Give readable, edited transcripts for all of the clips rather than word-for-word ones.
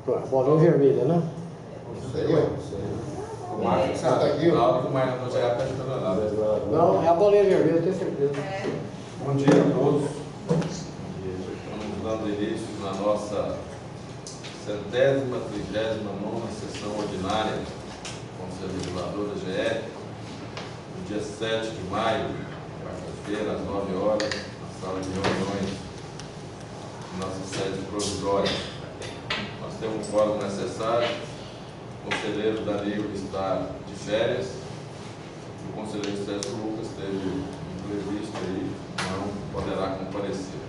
A bolinha vermelha, né? O Marcos está aqui, na hora que o Marcos não chegar, está chutando lá. Não, é a bolinha vermelha, eu tenho certeza. Bom dia a todos. Estamos dando início na nossa 139ª sessão ordinária do Conselho Legislador da GE, no dia 7 de maio, quarta-feira, às 9 horas, na sala de reuniões de nossa sede provisória. Nós temos o quórum necessário. O conselheiro Danilo está de férias. O conselheiro César Lucas teve imprevisto aí, não poderá comparecer.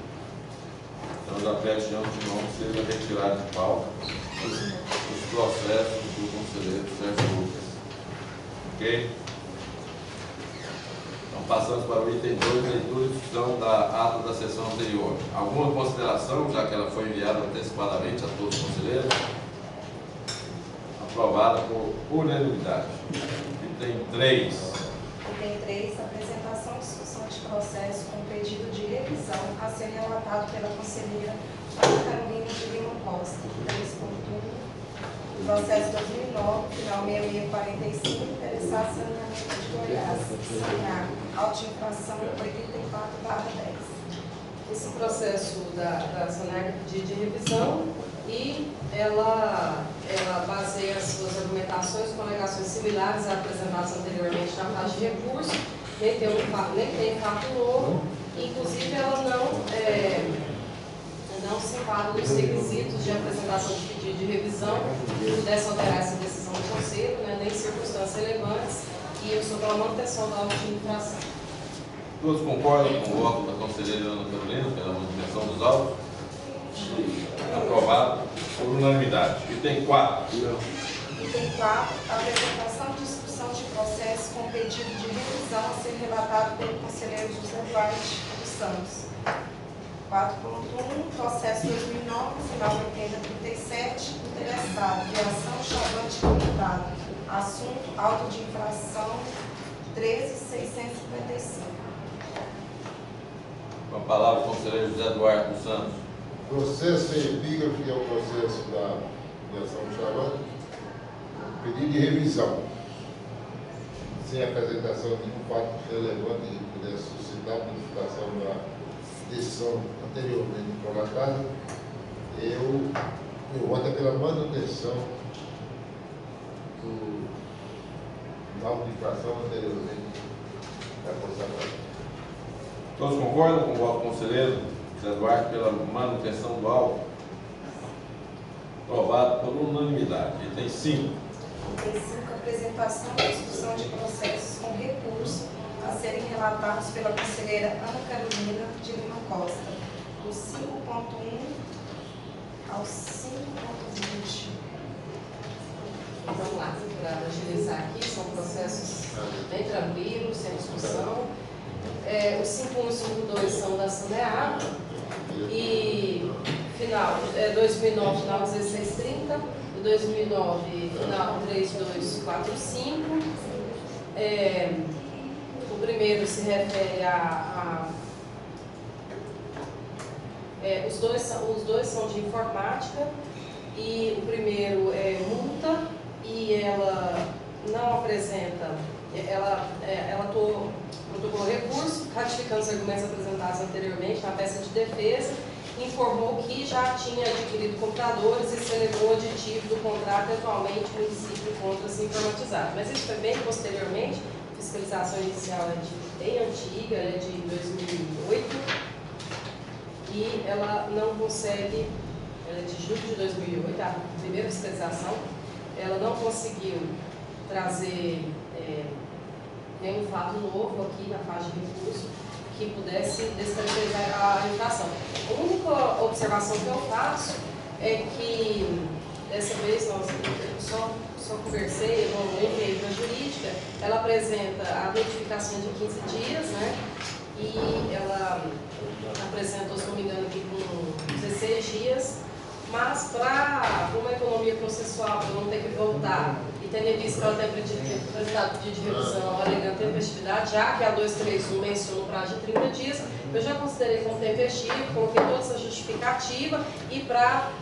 Então, já peço de antemão que seja retirado de pauta os processos do conselheiro César Lucas. Ok? Então, passamos para o item 2, leitura e discussão da ata da sessão anterior. Alguma consideração, já que ela foi enviada antecipadamente a todos os conselheiros? Aprovada por unanimidade. Item 3. Item 3, apresentação e discussão de processo com pedido de revisão a ser relatado pela conselheira Ana Carolina de Lima Costa, 3.1, processo 2009, final 6645, interessado saneamento de Goiás, sanear, auto-infração 84/10. Esse processo da SANAG pedido de revisão e ela baseia as suas argumentações com alegações similares apresentadas anteriormente na fase de recurso, nem tem fato novo, inclusive ela não se enquadra nos requisitos de apresentação de pedido de revisão que pudesse alterar essa decisão do Conselho, nem circunstâncias relevantes, e eu sou pela manutenção da auto-infração. Todos concordam com o voto da conselheira Ana Carolina pela manutenção dos autos? Aprovado por unanimidade. Item 4. Item 4, apresentação e discussão de processo com pedido de revisão a ser relatado pelo conselheiro José Duarte dos Santos. 4.1, processo 2009, final 8037, interessado, viação Chavante Limitado. Assunto, auto de infração 13.655. Com a palavra o conselheiro José Duarte dos Santos. Processo em epígrafe, que é o processo da viação Chavante, pedido de revisão, sem apresentação de nenhum fato relevante que pudesse suscitar a modificação da decisão anteriormente prolatada. Eu voto pela manutenção da auto-infração anteriormente constatada. Todos concordam com o voto do conselheiro José Duarte pela manutenção do auto? Aprovado por unanimidade. Item 5. Item 5, apresentação e discussão de processos com recurso a serem relatados pela conselheira Ana Carolina de Lima Costa, do 5.1 ao 5.20. Vamos lá, para agilizar aqui, são processos bem tranquilos, sem discussão. Os 5.1 e 5.2 são da SANEA e final 2009, final 1630, e 2009, final 3245. O primeiro se refere os dois são de informática, e o primeiro é multa, e ela não apresenta, ela protocolou recurso, ratificando os argumentos apresentados anteriormente na peça de defesa, informou que já tinha adquirido computadores e celebrou o aditivo do contrato, atualmente o município encontra-se informatizado. Mas isso foi bem posteriormente, a fiscalização inicial é bem antiga, é de 2008, e ela não consegue, ela é de julho de 2008, a primeira fiscalização, ela não conseguiu trazer nenhum fato novo aqui na fase de recurso que pudesse descaracterizar a infração. A única observação que eu faço é que, dessa vez, eu só conversei, eu não enviei para a jurídica, ela apresenta a notificação de 15 dias, e ela apresentou, se não me engano, aqui com 16 dias, mas para uma economia processual, para não ter que voltar, e tendo em vista que ela tem apresentado pedido de revisão alegando tempestividade, já que a 231 menciona o prazo de 30 dias, eu já considerei como tempestivo, coloquei toda essa justificativa, e para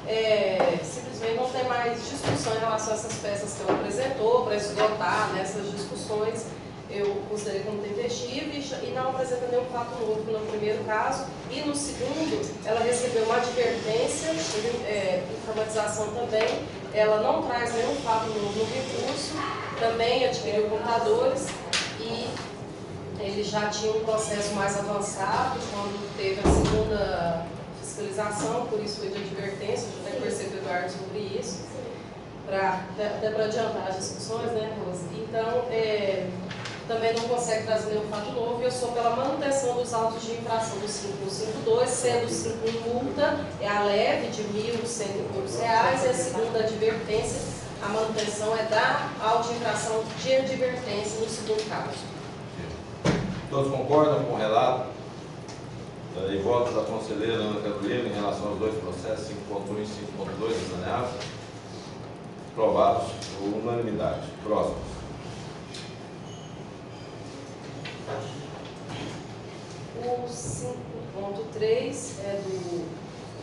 simplesmente não ter tem mais discussão em relação a essas peças que ela apresentou, para esgotar nessas discussões, eu considerei como tempestivo e não apresenta nenhum fato novo no primeiro caso. E no segundo, ela recebeu uma advertência, informatização também, ela não traz nenhum fato novo no recurso, também adquiriu computadores e ele já tinha um processo mais avançado quando teve a segunda fiscalização, por isso foi de advertência, eu já até conversei com o Eduardo sobre isso, até para adiantar as discussões, né, Rose? Então, também não consegue trazer nenhum fato novo e eu sou pela manutenção dos autos de infração do 5152, sendo o 51 multa, é a leve de R$ 1.100 e a segunda advertência, a manutenção é da auto de infração de advertência no segundo caso. Todos concordam com o relato e votos da conselheira Ana Carolina em relação aos dois processos, 5.1 e 5.2 examinados? Aprovados por unanimidade. Próximos. O 5.3 é do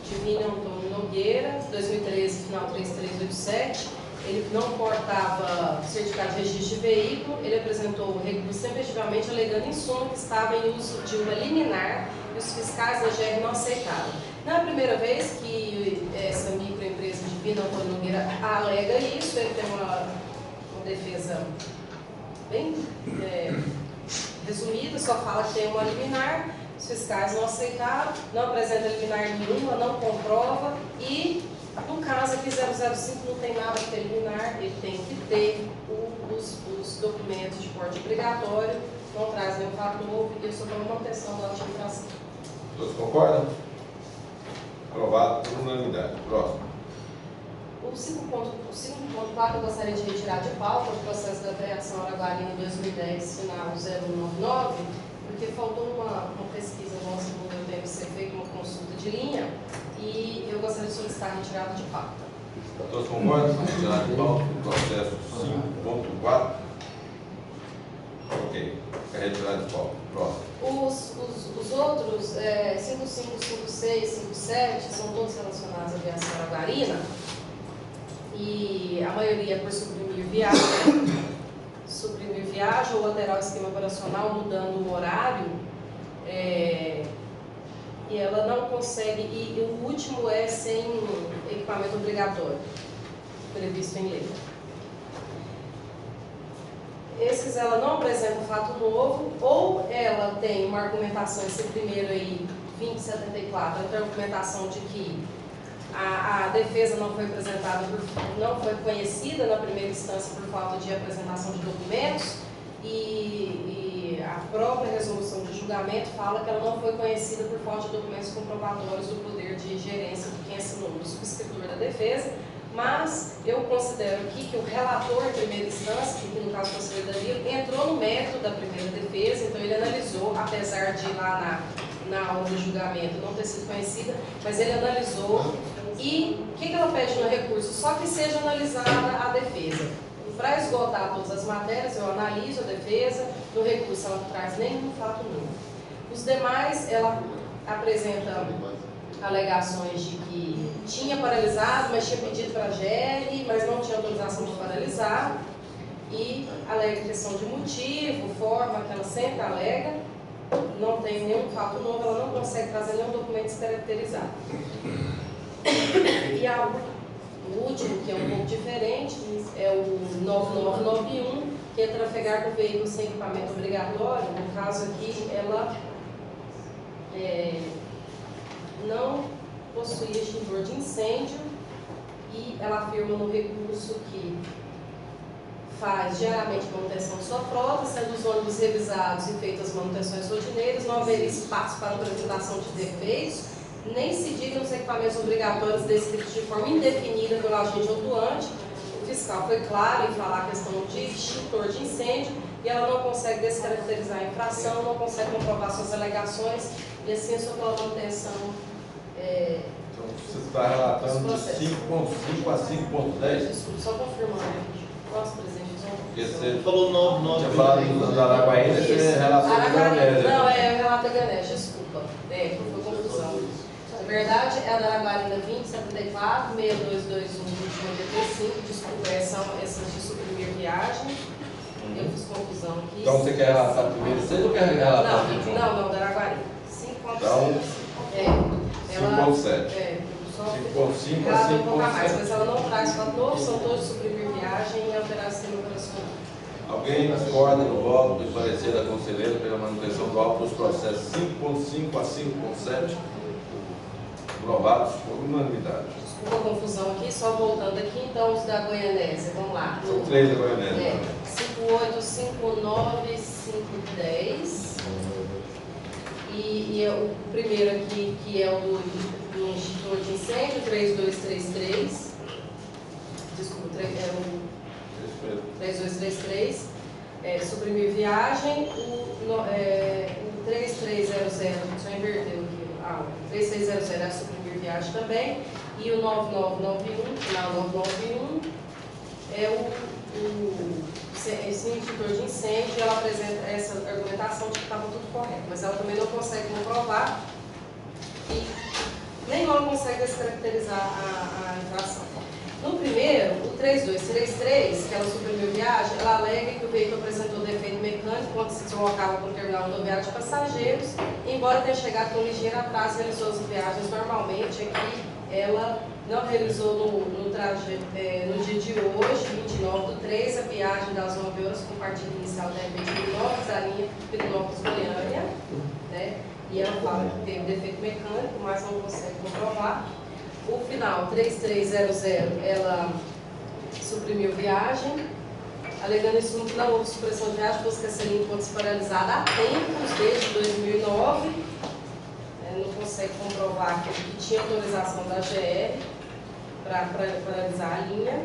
Divino Antônio Nogueira, 2013, final 3387. Ele não portava certificado de registro de veículo, ele apresentou o recurso tempestivamente, alegando em suma que estava em uso de uma liminar e os fiscais da GR não aceitaram. Não é a primeira vez que essa microempresa Divino Antônio Nogueira alega isso, ele tem uma defesa bem resumida, só fala que tem uma liminar, os fiscais não aceitaram, não apresenta liminar nenhuma, não comprova e no caso aqui 005 não tem nada que liminar, ele tem que ter os documentos de porte obrigatório, não traz nenhum fato novo e isso é uma manutenção da infração. Todos concordam? Aprovado por unanimidade. Próximo. O 5.4 eu gostaria de retirar de pauta o processo da criação Araguarina 2010, final 0199, porque faltou uma pesquisa nossa no meu tempo ser feita, uma consulta de linha, e eu gostaria de solicitar retirada de pauta. Todos concordam com retirada de pauta do processo 5.4? Ok. É retirada de pauta. Próximo. Os outros, 55, 56, 57, são todos relacionados à aviação Araguarina. E a maioria é por suprimir viagem ou alterar o esquema operacional mudando o horário, e ela não consegue, e o último é sem equipamento obrigatório, previsto em lei. Esses ela não apresenta fato novo, ou ela tem uma argumentação, esse primeiro aí, 2074, a argumentação de que a defesa não foi apresentada, não foi conhecida na primeira instância por falta de apresentação de documentos e a própria resolução de julgamento fala que ela não foi conhecida por falta de documentos comprobatórios do poder de gerência de quem assinou, do subscritor da defesa, mas eu considero aqui que o relator em primeira instância, que no caso o conselheiro Danilo, entrou no mérito da primeira defesa, então ele analisou, apesar de ir lá na aula do julgamento não ter sido conhecida, mas ele analisou. E o que ela pede no recurso? Só que seja analisada a defesa. Para esgotar todas as matérias, eu analiso a defesa, no recurso ela não traz nenhum fato novo. Os demais, ela apresenta alegações de que tinha paralisado, mas tinha pedido para a GR, mas não tinha autorização de paralisar. E alega questão de motivo, forma, que ela sempre alega, não tem nenhum fato novo, ela não consegue trazer nenhum documento descaracterizado. E o último, que é um pouco diferente, é o 9991, que é trafegar com veículo sem equipamento obrigatório. No caso aqui, ela não possuía extintor de incêndio e ela afirma no recurso que faz diariamente manutenção de sua frota, sendo os ônibus revisados e feitas as manutenções rotineiras, não haveria espaço para apresentação de defeitos, nem se digam os equipamentos obrigatórios descritos de forma indefinida pelo agente autuante. O fiscal foi claro em falar a questão de extintor de incêndio e ela não consegue descaracterizar a infração, não consegue comprovar suas alegações e assim a sua manutenção. Então, você está relatando de 5.5 a 5.10? Desculpa, só confirmando. Nossa, presidente, Porque você falou 9, tinha falado do Araguaína, você relatou com o Ganésia. Não, é o relato da Ganésia, desculpa. Foi confusão. verdade, é a da Araguarina 2074, 6221, 2085. Desculpa, são essas de suprimir viagem. Eu fiz confusão aqui. Então você quer relatar primeiro vocês ou quer relatar tudo junto? Não, da Araguarina. 5.7. Então, ela 5.7. 5.5 a 5.7. um pouco a mais, mas ela não traz fato novo, são todos de suprimir viagem e alterar o sistema operacional. Alguém discorda do voto do parecer da conselheira pela manutenção do auto dos processos 5.5 a 5.7, aprovados por unanimidade? Desculpa a confusão aqui, só voltando aqui, então os da Goianésia, vamos lá. São 3 da Goianésia. 5.8, 5.9, 5.10. E o primeiro aqui, que é o do extintor de incêndio, 3233. Desculpa, é o 3233. Suprimir viagem. O 3300, só inverteu aqui. O 3300 é suprimir viagem também. E o 9991, final 991, é esse extintor de incêndio. Ela apresenta essa argumentação de que estava tudo correto, mas ela também não consegue comprovar e nem ela consegue descaracterizar a infração. No primeiro, o 3233, que ela suprimiu viagem, ela alega que o veículo apresentou defeito mecânico quando se deslocava para o terminal rodoviário de passageiros, embora tenha chegado com ligeiro atraso, realizou as viagens normalmente. Aqui ela não realizou no dia de hoje, 29/3, a viagem das 9 horas com partida inicial da RB de Pirinópolis, a linha Pirinópolis-Goiânia, né? E ela fala que teve defeito mecânico, mas não consegue comprovar. O final, 3300, ela suprimiu viagem, alegando isso que não houve supressão de viagem, pois que essa linha pode ser paralisada há tempos, desde 2009. Não consegue comprovar que tinha autorização da GR para paralisar a linha.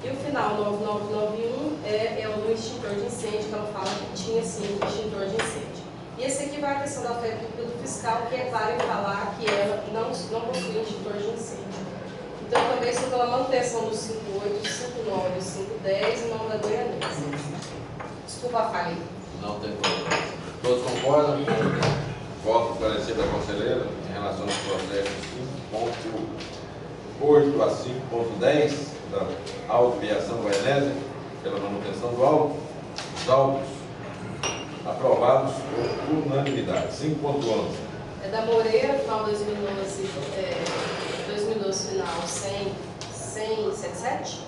E o final, 9991, é o do extintor de incêndio, que ela fala que tinha sim um extintor de incêndio. E esse aqui vai a questão da oferta do fiscal, que é claro em falar que ela não possui extintor de incêndio. Então, também sou pela manutenção do 58, 59 e 510 em nome da Goianésia. Desculpa a falha. Não tem problema. Todos concordam com o voto do parecer da conselheira em relação aos processos 5.8 a 5.10 da autoviação Goianésia pela manutenção do auto? Os autos aprovados por unanimidade. 5.11. É da Moreira, final 2012, 2012 final 10077.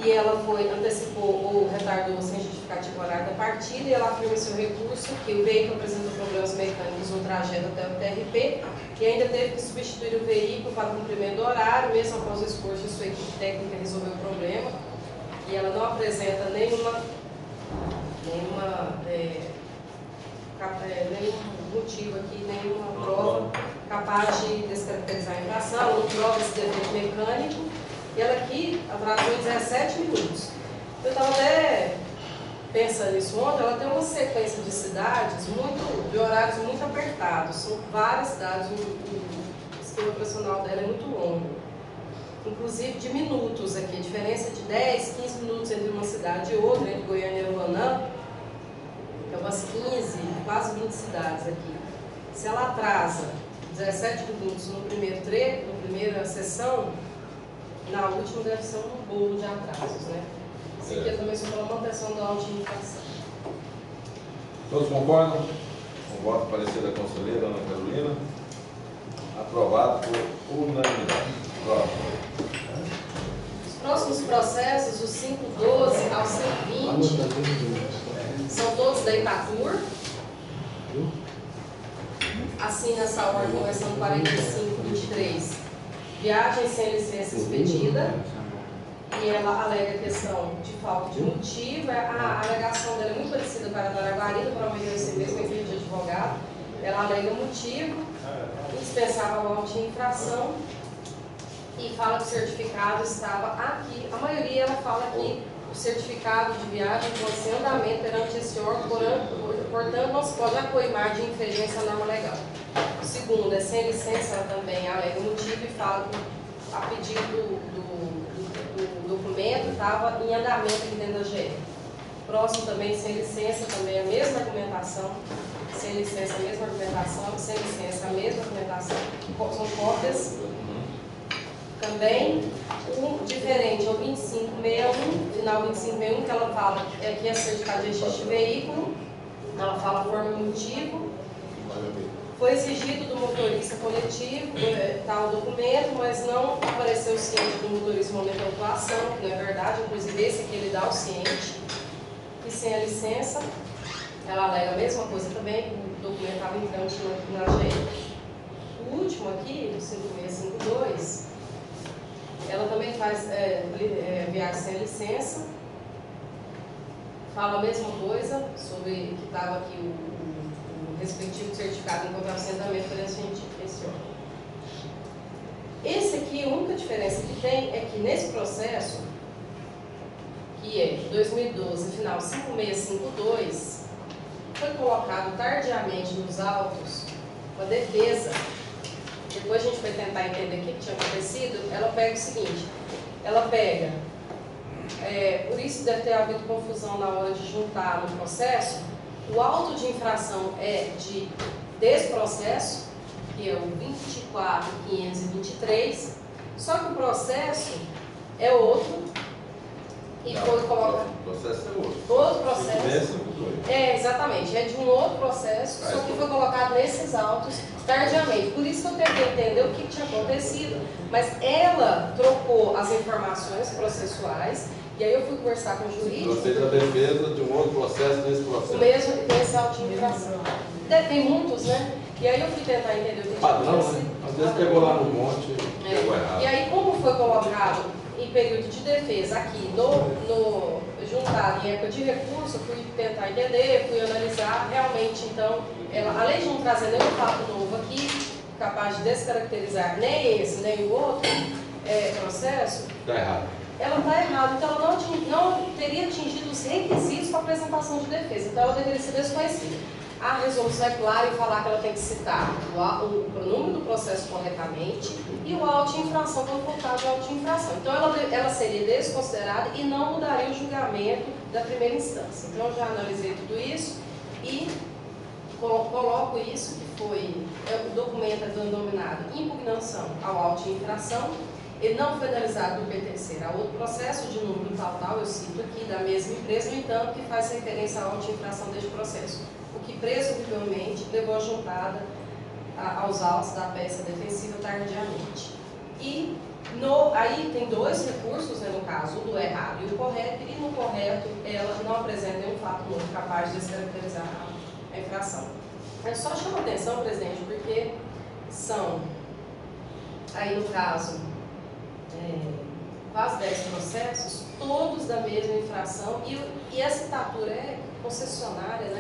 E ela antecipou ou retardou sem justificativa horário da partida, e ela afirma em seu recurso que o veículo apresentou problemas mecânicos no trajeto até o TRP e ainda teve que substituir o veículo para cumprimento do horário, mesmo após o esforço de sua equipe técnica resolver o problema. E ela não apresenta nenhum motivo aqui, nenhuma prova capaz de descaracterizar a infração, não prova esse defeito mecânico. E ela aqui atrasou em 17 minutos. Eu estava até pensando nisso ontem. Ela tem uma sequência de cidades, de horários muito apertados. São várias cidades, o sistema operacional dela é muito longo. Inclusive de minutos aqui, diferença de 10, 15 minutos entre uma cidade e outra, entre Goiânia e Uruanã. Tem umas 15, quase 20 cidades aqui. Se ela atrasa 17 minutos no primeiro trecho, na primeira sessão, na última deve ser um bolo de atrasos, né? Isso aqui é também sobre a manutenção da auto-indicação. Todos concordam com o voto do parecer da conselheira Ana Carolina? Aprovado por unanimidade. Próximo. Os próximos processos, os 512 ao 520, são todos da Itatur. Assim, nessa ordem, começando 4523. Viagem sem licença expedida. E ela alega questão de falta de motivo. A alegação dela é muito parecida com a da Araguarina, provavelmente vai ser mesmo aquele de advogado. Ela alega motivo, indispensável a auto-infração, e fala que o certificado estava aqui. A maioria ela fala que o certificado de viagem pode ser andamento perante esse órgão, portanto não se pode acoimar de inferência à norma legal. O segundo é sem licença, ela também alega motivo e fala que a pedido do documento estava em andamento aqui dentro da GR. Próximo também, sem licença, também a mesma argumentação. sem licença a mesma argumentação, sem licença a mesma argumentação, são cópias. Também, um diferente é o 2561, final 2561, que ela fala que é certificado de registro de veículo, ela fala forma e motivo. Foi exigido do motorista coletivo tal documento, mas não apareceu o ciente do motorista no momento da autuação, que não é verdade, inclusive esse aqui ele dá o ciente. E sem a licença, ela alega a mesma coisa também, o documento estava entrante na AGE. O último aqui, o 5652, ela também faz viagem sem licença, fala a mesma coisa sobre que estava aqui o respectivo certificado enquanto assentamento para esse órgão. Esse aqui, a única diferença que tem é que nesse processo, que é 2012, final 5652, foi colocado tardiamente nos autos uma defesa. Depois a gente foi tentar entender o que tinha acontecido. Ela pega o seguinte, ela pega, por isso deve ter havido confusão na hora de juntar no processo. O auto de infração é desse processo, que é o 24.523, só que o processo é outro e foi colocado. O processo é outro. Outro processo. Exatamente, é de um outro processo, só que foi colocado nesses autos tardiamente. Por isso que eu tentei entender o que tinha acontecido, mas ela trocou as informações processuais. E aí eu fui conversar com o jurídico. Você fez a defesa de um outro processo nesse processo. O mesmo, nesse auto de infração. Tem muitos, né? E aí eu fui tentar entender o que tinha Padrão, acontecido. né? Às vezes pegou lá no monte e pegou errado. E aí, como foi colocado em período de defesa aqui, juntado em época de recurso, eu fui tentar entender, fui analisar. Realmente, então, ela, além de não trazer nenhum fato novo aqui, capaz de descaracterizar nem esse, nem o outro processo, Está errado. ela está errada, então ela não teria atingido os requisitos para apresentação de defesa, então ela deveria ser desconhecida. A resolução é clara em falar que ela tem que citar o pronome do processo corretamente e o auto de infração quando for caso de auto de infração. Então ela seria desconsiderada e não mudaria o julgamento da primeira instância. Então eu já analisei tudo isso e coloco isso que foi o documento denominado impugnação ao auto de infração. Ele não foi analisado no pertencer a outro processo de número tal, eu cito aqui, da mesma empresa, no entanto, que faz referência à auto-infração deste processo, o que presumivelmente levou a juntada aos autos da peça defensiva tardiamente. E aí tem dois recursos, né, no caso, o do errado e o correto, e no correto ela não apresenta nenhum fato novo capaz de descaracterizar a infração. Eu só chamo a atenção, presidente, porque são, aí no caso, quase 10 processos, todos da mesma infração, e essa citatura é concessionária, né?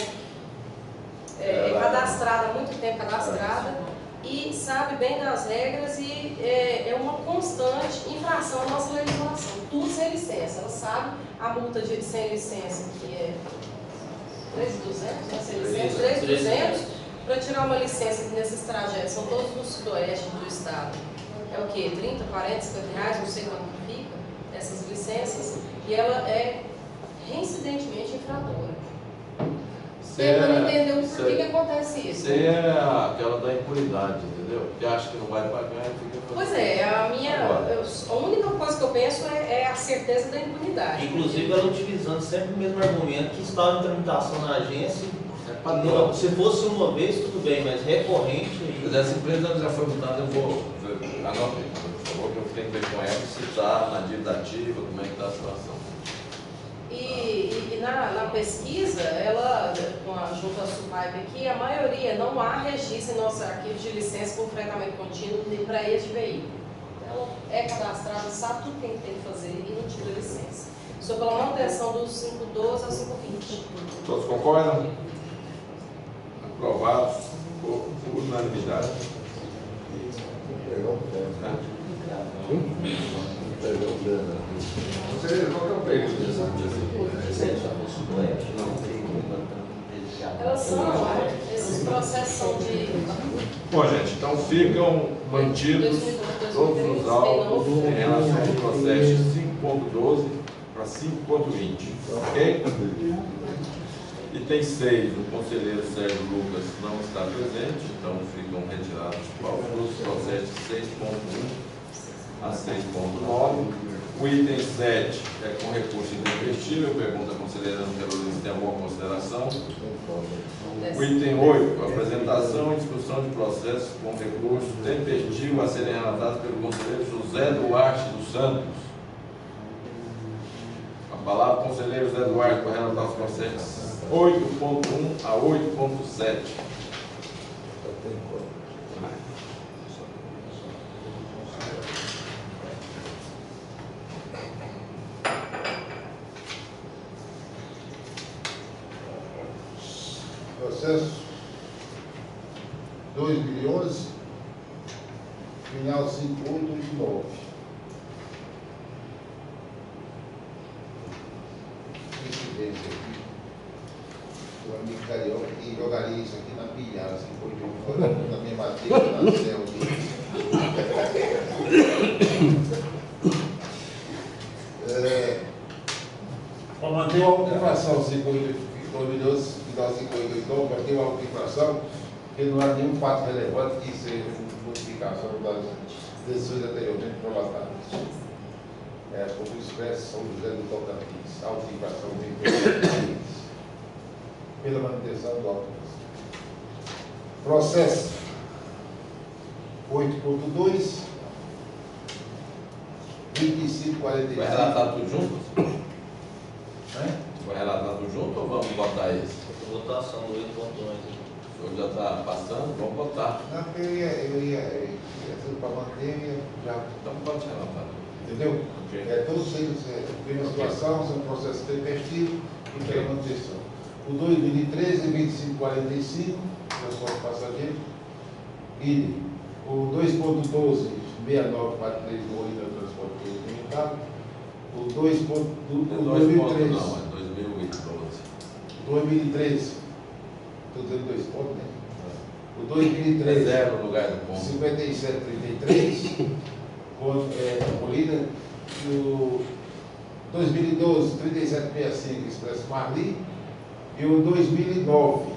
É cadastrada, há muito tempo cadastrada, e sabe bem das regras, e é uma constante infração à nossa legislação, tudo sem licença. Ela sabe a multa de sem licença, que é 3.200, né? Sem licença, 3.200, para tirar uma licença que nesses trajetos são todos no sudoeste do estado. É o que? 30, 40, 50 reais, não sei quanto fica, essas licenças, e ela é reincidentemente infratora. Tenta não entender por que acontece isso. Você é aquela da impunidade, entendeu? Que acha que não vai pagar e fica... Pois é, a única coisa que eu penso é a certeza da impunidade. Inclusive ela utilizando sempre o mesmo argumento que estava em tramitação na agência. Padrão. Se fosse uma vez, tudo bem, mas recorrente... Mas essa empresa já foi multada, eu vou... Anote, por favor, que eu tenho que ver com ela se está na dívida ativa, como é que está a situação. E na pesquisa, ela, junto à SUPAIP aqui, a maioria não há registro em nosso arquivo de licença por fretamento contínuo para este veículo. Ela é cadastrada, sabe tudo que tem que fazer e não tira licença. Só pela manutenção dos 512 ao 520. Todos concordam? Aprovados por unanimidade. Elas são, esses processos são de... Bom, gente, então ficam mantidos todos os autos em relação ao processo de 5.12 para 5.20, ok? Item 6, o conselheiro Sérgio Lucas não está presente, então ficam retirados os processos 6.1 a 6.9. O item 7 é com recurso intempestivo. Eu pergunto à conselheira Ana Carolina se tem alguma consideração. O item 8, apresentação e discussão de processos com recurso tempestivo a serem relatados pelo conselheiro José Duarte dos Santos. A palavra ao conselheiro José Duarte para relatar os processos 8.1 a 8.7. Processo 2011, final 5889. Incidência aqui. O amigo carioca que jogaria isso aqui na pilhada, se for de um fora na minha matéria, na céu para manter uma ocupação 5812, final 5889, manter uma ocupação, porque não há nenhum fato relevante que seja modificação das decisões anteriormente prolatadas. Como expresso São José do Tocantins, auto-infração de pela manutenção do auto-infração. Processo 8.2, 2545. Vai relatar tudo junto? Vai relatar tudo junto ou vamos botar esse? Votação do 8.1. O senhor já está passando? Vamos botar. Não, porque eu ia tudo para manter, já. Então pode relatar. Entendeu? Ok. Todos eles, primeira situação, são processos tempestivos e pela manutenção. O 2013 é 2545, transporte passageiro. E o 2.12, 6943 do Olinda, transporte limitado. O 2. Não, é 2013. Estou dizendo 2 pontos, né? O 2013. Zero no lugar do ponto. 5733, Olinda. O 2012, 3765, Expresso Marli. E o 2009,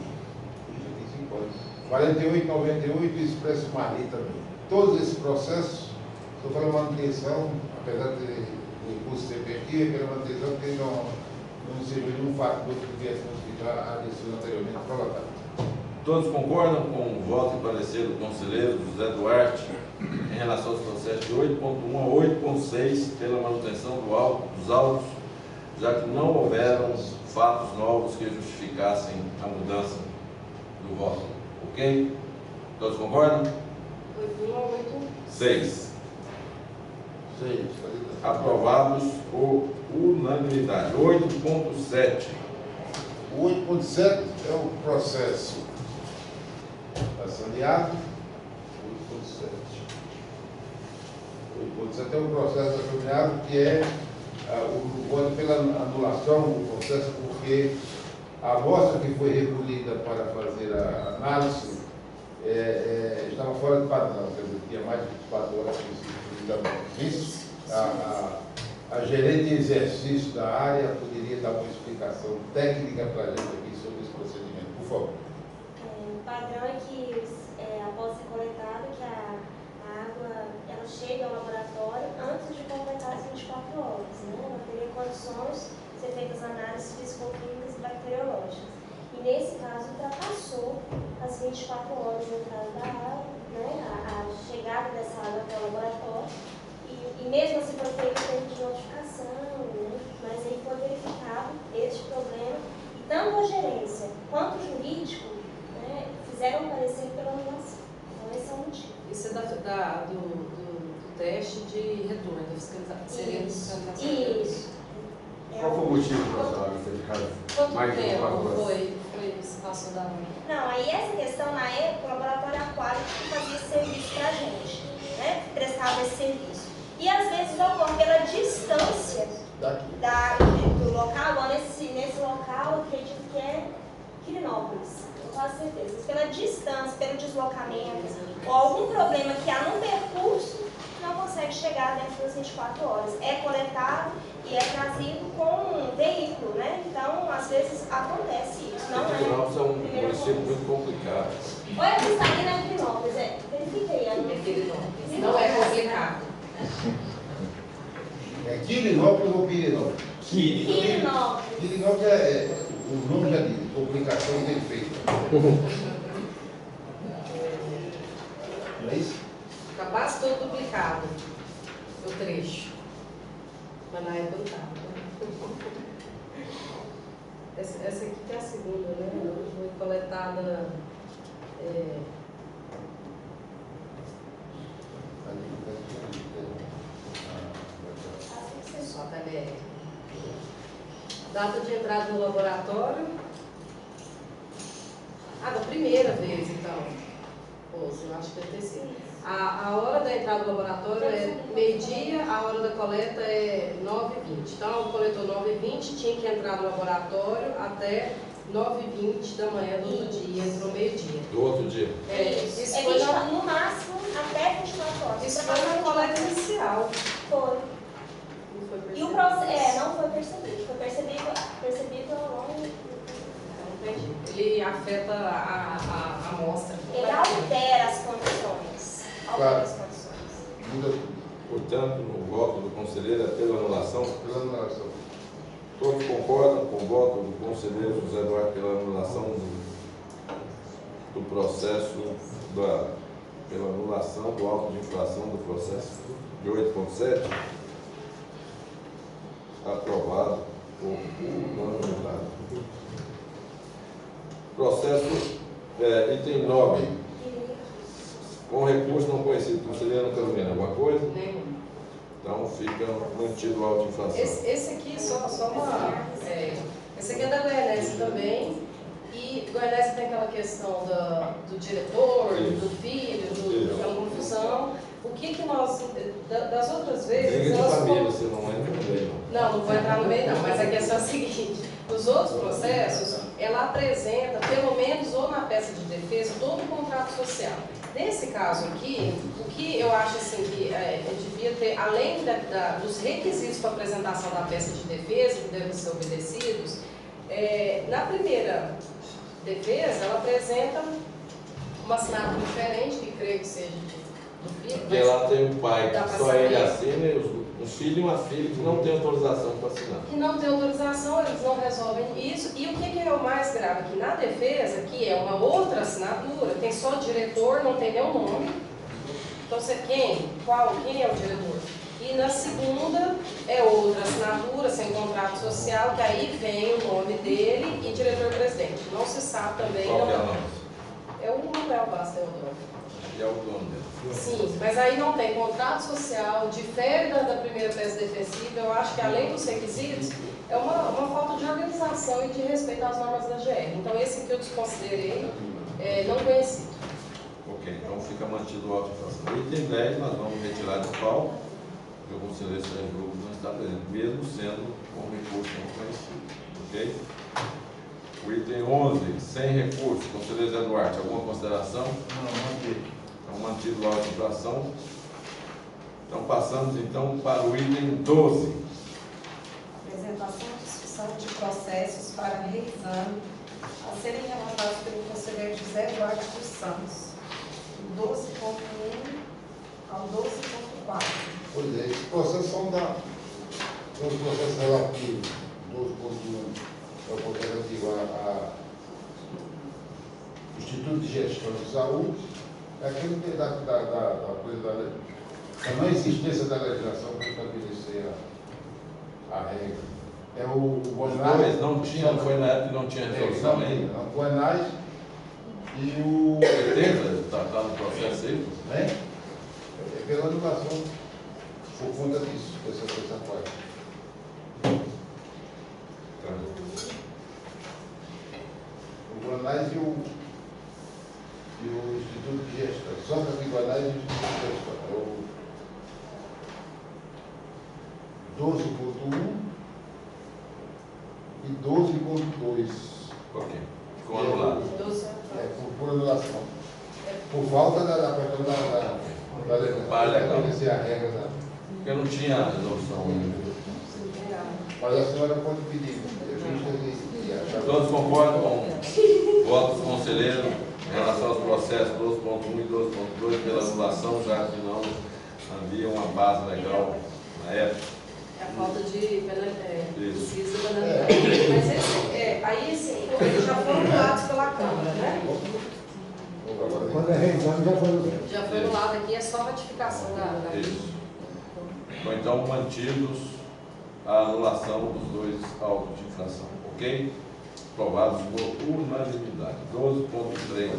4898, Expresso Marli também. Todos esses processos, estou falando manutenção, apesar de recurso ser perdido, pela manutenção, porque não serviu nenhum fato que viesse modificar a decisão anteriormente prolatada. Todos concordam com o voto e parecer do conselheiro José Duarte em relação aos processos de 8.1 a 8.6 pela manutenção dos autos, já que não houveram fatos novos que justificassem a mudança do voto. Ok? Todos concordam? 8.1 a 6. 6. Aprovados por unanimidade. 8.7. O 8.7 é o processo assaneado. 8.7 é o processo assaneado, que é o voto pela anulação do processo, porque a amostra que foi recolhida para fazer a análise estava fora de padrão, quer dizer, tinha mais de 4 horas de isso. A gerente de exercício da área poderia dar uma explicação técnica para a gente aqui sobre esse procedimento, por favor. O padrão é que, após ser coletada, que a água ela chega ao laboratório antes de completar as 24 horas. Né? Ela teria condições de ser feitas análises fisicoquímicas e bacteriológicas. E nesse caso, ultrapassou as 24 horas de entrada da água, né? a chegada dessa água até o laboratório. E mesmo assim foi feito o tempo de notificação, né? Mas aí foi verificado este problema. E tanto a gerência quanto o jurídico, né, fizeram parecer pela anulação. Então esse é o motivo. Isso é do teste de retorno, da fiscalização. Seria fiscalização. Isso. Qual foi o motivo da senhora ter ficado Quanto mais de 4 tempo horas? foi a situação da água? Não, aí essa questão, na época, o laboratório aquático que fazia esse serviço para a gente, né? Prestava esse serviço. E às vezes ocorre pela distância do local, igual nesse local, eu acredito que é Quirinópolis, não tenho certeza. Mas pela distância, pelo deslocamento, ou algum problema que há no percurso, não consegue chegar enviado dentro das 24 horas. É coletado e é trazido com um veículo, né? Então, às vezes, acontece isso. Não Divinópolis é um primeira município vez. muito complicado. Olha que está aqui na Divinópolis, verifiquei. Não é complicado. É Quirinópolis ou Pirinópolis? Divinópolis. Quirinópolis o nome já diz, complicação e defeito. Não é isso? Está quase todo duplicado o trecho. Mas na época não estava. Essa aqui que é a segunda, né? Foi coletada. Só TBR. Data de entrada no laboratório. Da primeira vez, então. Eu acho que deve ter sido. A hora da entrada no laboratório é meio-dia, a hora da coleta é 9h20. Então, coletou 9h20, tinha que entrar no laboratório até 9h20 da manhã do outro dia, entrou meio-dia. Do outro dia? Isso Isso foi no máximo até 24 horas. Isso foi na coleta inicial. Foi. Não foi E o percebido. processo, não foi percebido. Foi percebido ao longo. Entendi. Ele afeta a amostra. Ele altera as condições. Altera as condições. Muda tudo. Portanto, no voto do conselheiro é pela anulação. Pela anulação. Todos concordam com o voto do conselheiro José Eduardo pela anulação do processo, pela anulação do auto de infração do processo de 8.7? Aprovado por unanimidade. Processo, item 9. Com recurso não conhecido. Conselheiro Carolina, alguma coisa? Nenhum. Então fica mantido o auto de infração. Esse aqui, só uma. Esse aqui é da Goianese também. E Goianese tem aquela questão do diretor, do filho, aquela confusão. O que nós. Das outras vezes. Briga de nós família, você não entra no meio, não. Não vou entrar no meio não, mas a questão é a seguinte, nos outros processos, ela apresenta, pelo menos ou na peça de defesa, todo o contrato social. Nesse caso aqui, o que eu acho assim que devia ter, além dos requisitos para apresentação da peça de defesa, que devem ser obedecidos, na primeira defesa, ela apresenta uma assinatura diferente, que creio que seja do filho. Porque lá tem um pai Dá que pra só saber. ele assina e um filho e uma filha que não tem autorização para assinar. Que não tem autorização, eles não resolvem isso. E o que é o mais grave aqui? Na defesa, que é uma outra assinatura, tem só diretor, não tem nenhum nome. Então, quem é o diretor? E na segunda é outra assinatura, sem contrato social, que aí vem o nome dele e diretor-presidente. Não se sabe também. Qual que é o Não, nome? é o Manuel Bastos Teodoro. E é o dono dele. Sim, mas aí não tem contrato social, difere da primeira peça defensiva. Eu acho que além dos requisitos, é uma falta de organização e de respeito às normas da GR. Então esse que eu desconsiderei, não conhecido. Ok, então fica mantido o auto de infração. O item 10 nós vamos retirar de pauta, porque o conselheiro Sérgio Lucas não está presente, mesmo sendo com recurso não conhecido. Ok? O item 11, sem recurso. Conselheiro Zé Duarte, alguma consideração? Não tem. Então, mantido o auto de infração. Então, passamos então para o item 12. Apresentação e discussão de processos para reexame a serem relatados pelo conselheiro José Eduardo dos Santos, do 12.1 ao 12.4. Pois é, esse processo são os processos relativos, 12.1 é o processo relativo a Instituto de Gestão de Saúde, é aquele que da coisa da não existência da legislação para estabelecer a regra. É o Os Bonais. dois não tinham, foi na época que não tinha resolução ainda. O Bonais e o. 80, está no processo aí? Né? É pela anulação, por conta disso, dessa parte. O Guanais e o Instituto de Gestão. Só que o Guanais e o Instituto de Gestão. É o 12.1 e 12.2. Ok. Ficou anulado. Por anulação. Por falta da questão da Para legal. estabelecer a regra da. Porque não tinha resolução ainda. Mas a senhora pode pedir. Todos concordam com o voto dos conselheiros em relação aos processos 12.1 e 12.2 pela anulação, já que não havia uma base legal na época? É a falta de pesquisa e É. penalidade. Mas aí eles já foram anulados pela Câmara, né? Quando é revisão, já foi. Já foi anulado aqui, é só ratificação da Isso. Ou então mantidos a anulação dos dois autos de infração, ok? Aprovados por unanimidade. 12.3.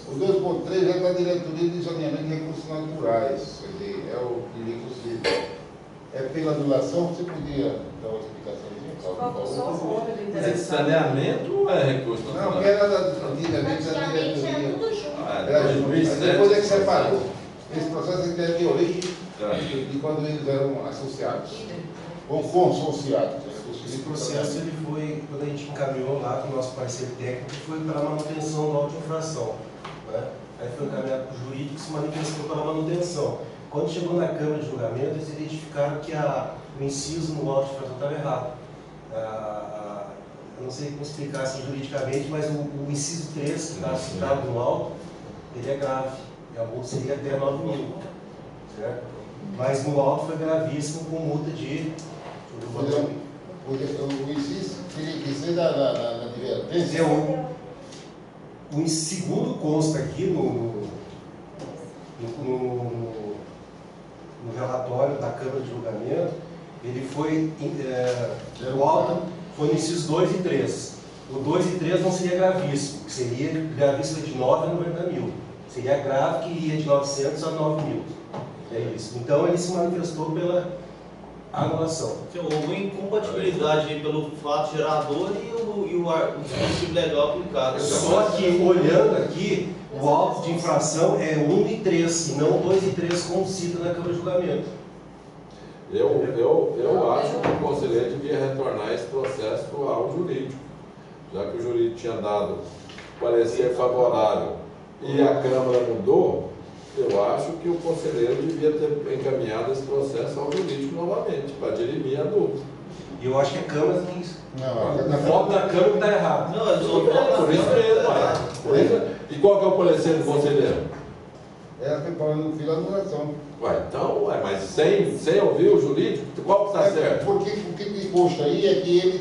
O 2.3 é da Diretoria de Zoneamento de Recursos Naturais, quer dizer, é o que inclusive é pela anulação. Você podia dar uma explicaçãozinha? Faltou só o nome do Mas é interessado. saneamento ou é recurso Não, natural? porque era antigamente da Antigamente era diretoria. tudo junto. Era junto. Mas 2007, depois é que separou. Esse processo é de origem Tá. de quando eles eram associados, ou consociados. Esse processo ele foi, quando a gente encaminhou lá com o nosso parceiro técnico, foi para a manutenção do auto de infração. Né? Aí foi encaminhado para o jurídico que se manifestou para a manutenção. Quando chegou na Câmara de Julgamento, eles identificaram que o inciso no auto de infração estava errado. Eu não sei como explicar assim juridicamente, mas o inciso 3, que está citado no auto, ele é grave. E a multa seria até 9 mil. Certo? Mas no auto foi gravíssimo, com multa de... O inciso teria que ser da advertência. O segundo consta aqui no relatório da Câmara de Julgamento, ele foi, o auto foi no inciso 2 e 3. O 2 e 3 não seria gravíssimo, que seria gravíssimo de 9 a 90 mil. Seria grave que iria de 900 a 9 mil. É isso. Então ele se manifestou pela anulação. Houve incompatibilidade aí pelo fato gerador e o princípio legal aplicado. Só que, olhando aqui, o auto de infração é 1 e 3, e não 2 e 3, como cita na Câmara de Julgamento. Eu acho que o conselheiro devia retornar esse processo ao jurídico, já que o jurídico tinha dado parecer favorável e a Câmara mudou. Eu acho que o conselheiro devia ter encaminhado esse processo ao jurídico novamente, para dirimir a dúvida. E eu acho que a Câmara tem isso. Não, A foto da Câmara está errada. Não, eu sou Por isso mesmo, por isso. E qual que é o parecer do conselheiro? ela foi falando pela anulação. Então, mas sem ouvir o jurídico, qual que está certo? Porque o que consta aí é que ele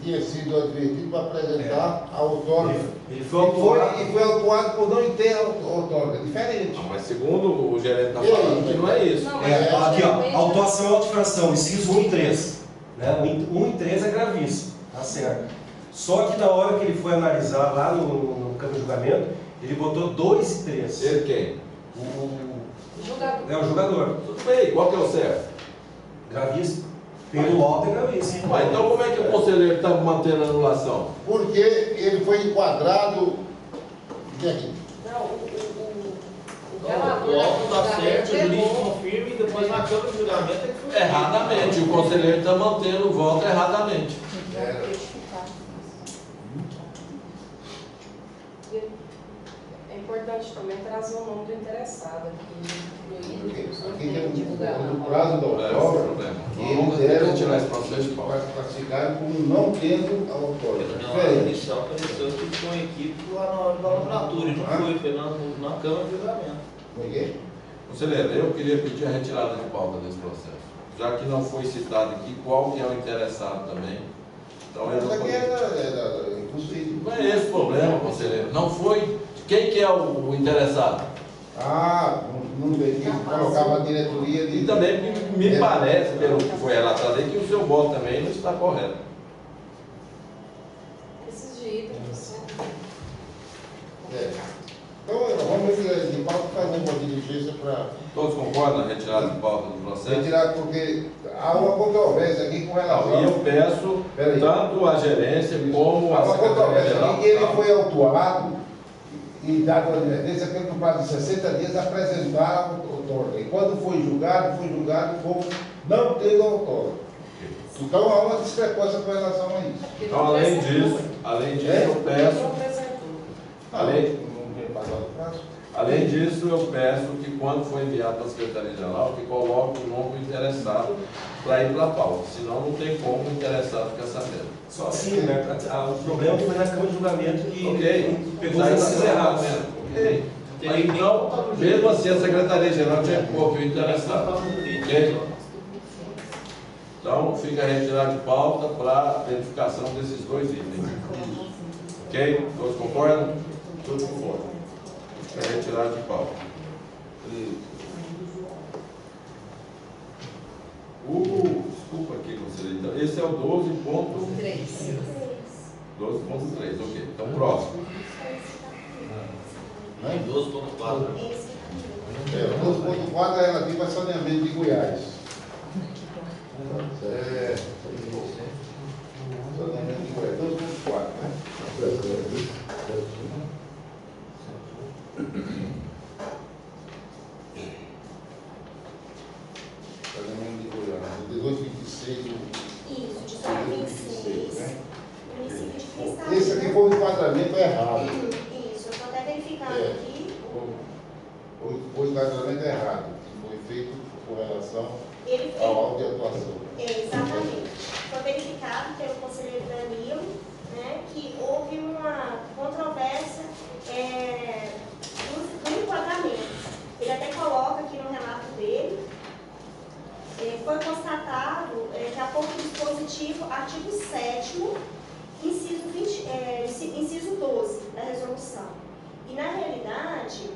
tinha sido advertido para apresentar a outorga. Ele foi autuado. E foi autuado por não ter a outorga. Diferente. Não, mas segundo o gerente está falando que não é isso. Não, mas Aqui, realmente- ó, autuação e auto-infração, inciso 1 e 3. Né? 1 e 3 é gravíssimo, tá certo. Só que na hora que ele foi analisar lá no Câmara de Julgamento, ele botou 2 e 3. Ele quem? Julgador. É o jogador. Tudo bem, qual que é o certo? Gravíssimo. Pelo auto é gravíssimo. Mas então como é que o conselheiro está mantendo a anulação? Porque ele foi enquadrado. E aqui? Não, o O relator auto está da certo, o jurídico levou. confirma e depois na Câmara de Julgamento é que foi. Erradamente, o conselheiro está mantendo o voto erradamente. É importante também trazer o nome do interessado aqui, incluído, não Aqui tem divulgar tem na o prazo da É, esse é o outorga. problema. Eles Vamos deram tirar esse processo de pauta. classificaram como não tendo a outorga. Na Diferente. inicial apareceu que foi uma equipe lá na laboratória, não foi na Câmara de Julgamento. Ninguém? Conselheiro, eu queria pedir a retirada de pauta desse processo. Já que não foi citado aqui qual que é o interessado também. Então eu Isso não aqui poderia. é impossível. Não é esse o problema, conselheiro. Não foi. Quem que é o interessado? Não veio colocava a diretoria de. E também me parece, pelo que foi relatado aí, que o seu voto também não está correto. Esses de itens. É. Então, vamos de pauta fazer uma diligência para Todos concordam na retirada de pauta do processo? retirar, porque há uma controvérsia aqui com Não, relação. e eu peço Peraí. tanto a gerência como Há a uma Secretaria controvérsia Geral. aqui que ele foi autuado e dado a advertência pelo prazo de 60 dias apresentar a outorga. E quando foi julgado como não tendo outorga. Então há uma discrepância com relação a isso. Então, além disso, eu peço, Não apresentou. além, Não tem pagado. Além disso, eu peço que quando for enviado para a Secretaria-Geral, que coloque o nome do interessado para ir para a pauta, senão não tem como o interessado ficar sabendo. Só assim, né? O problema foi na Câmara de Julgamento que Ok. pegou os esses errados. Ok. Mas então, mesmo assim, a Secretaria-Geral tinha que pôr aqui o interessado. Ok? Então, fica retirado de pauta para verificação desses dois itens. Ok? Todos concordam? Todos concordam. Fica retirado de pauta. Desculpa aqui, conselheiro. Então, esse é o 12.3. 12.3, ok. Então, próximo. 12.4. O 12.4 é relativo a saneamento de Goiás. Saneamento de Goiás, 12.4, né? Saneamento de Goiás, 18.26. Isso, 18.26. Né? Município de Cristal. Esse aqui foi um enquadramento errado. Isso, eu estou até verificando aqui. O enquadramento errado, que foi feito com relação Ele ao auto de atuação. Exatamente. Foi verificado pelo conselheiro Danilo, né, que houve uma controvérsia do enquadramento. Ele até coloca aqui no relato dele. Foi constatado que a acordo dispositivo, artigo 7º, inciso 12 da resolução. E, na realidade,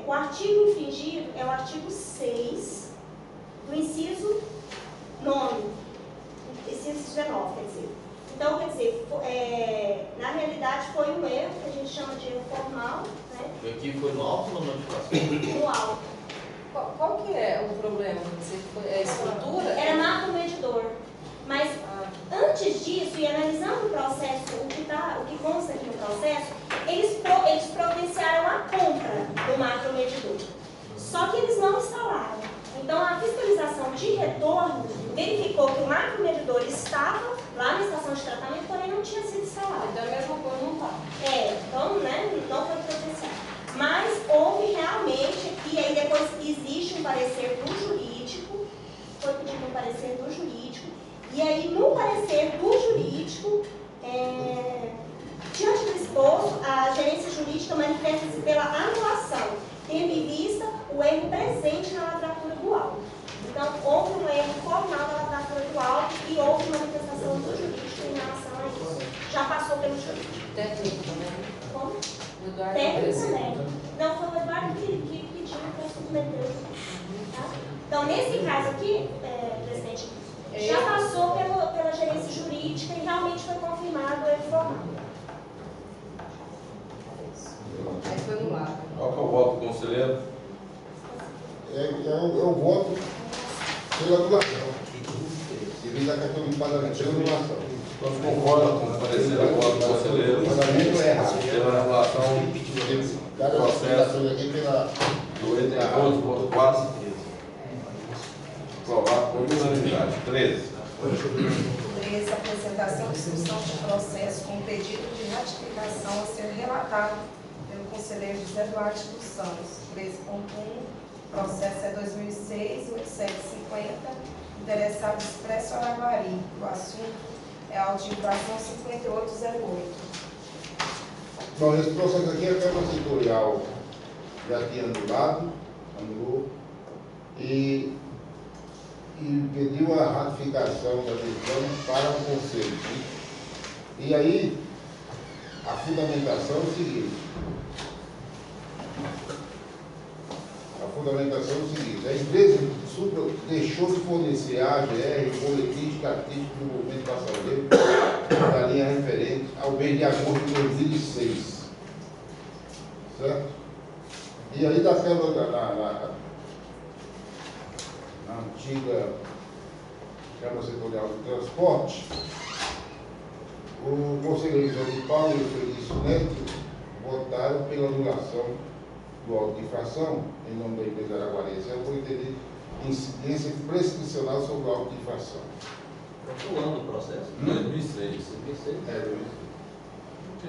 o artigo infringido é o artigo 6 do inciso 9, inciso 19, quer dizer. Então, quer dizer, na realidade foi um erro, que a gente chama de erro formal, né? E aqui foi no alto ou na notificação? No alto. Qual que é o problema? É a estrutura? Era marco medidor. Mas antes disso, e analisando o processo, o que consta aqui no processo, eles providenciaram a compra do macromedidor. Só que eles não instalaram. Então, a fiscalização de retorno verificou que o macromedidor estava lá na estação de tratamento, porém não tinha sido instalado. Então, a mesma coisa não está. Então, né, não foi providenciado. Mas houve realmente, e aí depois existe um parecer do jurídico, foi pedido um parecer do jurídico, e aí no parecer do jurídico, diante do exposto, a gerência jurídica manifesta-se pela anulação, tendo em vista o erro presente na lavratura do auto. Então, houve um erro formal da lavratura do auto e houve manifestação do jurídico em relação a isso. Já passou pelo jurídico. Técnico também. Como? O Eduardo Técnico Presidente. também. Não, foi o Eduardo que pediu para submeter. Tá? Então, nesse caso aqui, presidente, já passou pela gerência jurídica e realmente foi confirmado o erro formal. Aí foi no lado. Qual que é o voto do conselheiro? Eu voto pela anulação. Devido à questão do enquadramento, pela anulação. Todos concordam com o parecer agora do conselheiro? O enquadramento é errado. Pela anulação Cada processo aqui pela. do item 12.4, aprovado por unanimidade. 13. 13. Apresentação e discussão de processo com pedido de ratificação a ser relatado pelo conselheiro José Duarte dos Santos. 13.1. Processo é 2006-8750. Interessado Expresso Araguari. O assunto é a auto-infração 5808. Bom, esse processo aqui é a Câmara Setorial já tinha anulou, e pediu a ratificação da decisão para o Conselho. E aí, a fundamentação é o seguinte. A empresa deixou de fornecer a AGR o boletim estatístico do movimento passageiro da linha referente ao mês de agosto de 2006. Certo? E aí, na antiga Câmara Setorial de Transporte, o conselheiro José de Paulo e o Felício Neto votaram pela anulação do auto de infração, em nome da empresa araguarense, por entender incidência prescricional sobre o auto de infração. Qual foi o ano do processo? 2006. 2006. É, Ok.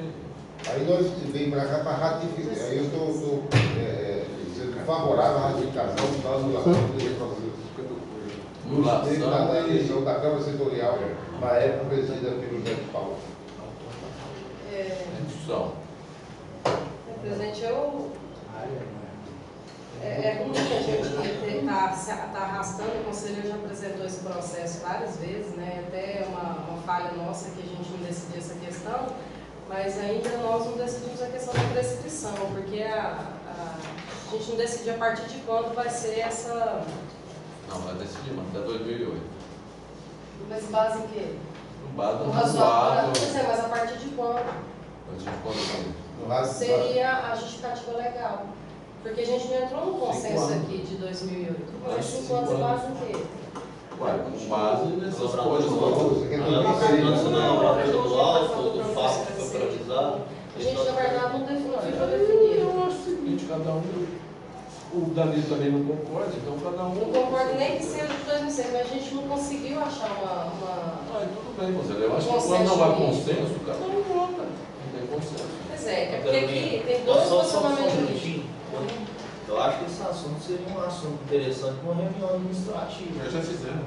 Aí nós vem para cá para ratificar. Aí eu estou sendo favorável à ratificação da anulação do processo. Na eleição da Câmara Setorial, na época presidida pelo José Paulo. Discussão. Presidente, é ruim que a gente está arrastando, o conselheiro já apresentou esse processo várias vezes, né? Até uma falha nossa que a gente não decidiu essa questão, mas ainda nós não decidimos a questão da prescrição, porque a gente não decidiu a partir de quando vai ser essa... Não, vai decidir, mas até 2008. Mas base em quê? Base No no razoável, razoável. mas a partir de quando? A gente pode Seria a justificativa legal. Porque a gente não entrou no consenso aqui de 2008. Mas 5 anos é base em quê? Ué, com base nessas coisas. Antes da laboratória do alto, do fato que foi privatizado. A gente, na verdade, não ficou definido. Eu acho o seguinte, cada um, o Danilo também não concorda, então cada um... Não concordo nem que seja de 2006, mas a gente não conseguiu achar uma... tudo bem, Moisés. Eu acho que quando não há consenso, cada um vota. Não tem consenso. Pois é porque aqui tem dois posicionamentos jurídicos. Eu acho que esse assunto seria um assunto interessante para uma reunião administrativa. Já fizeram.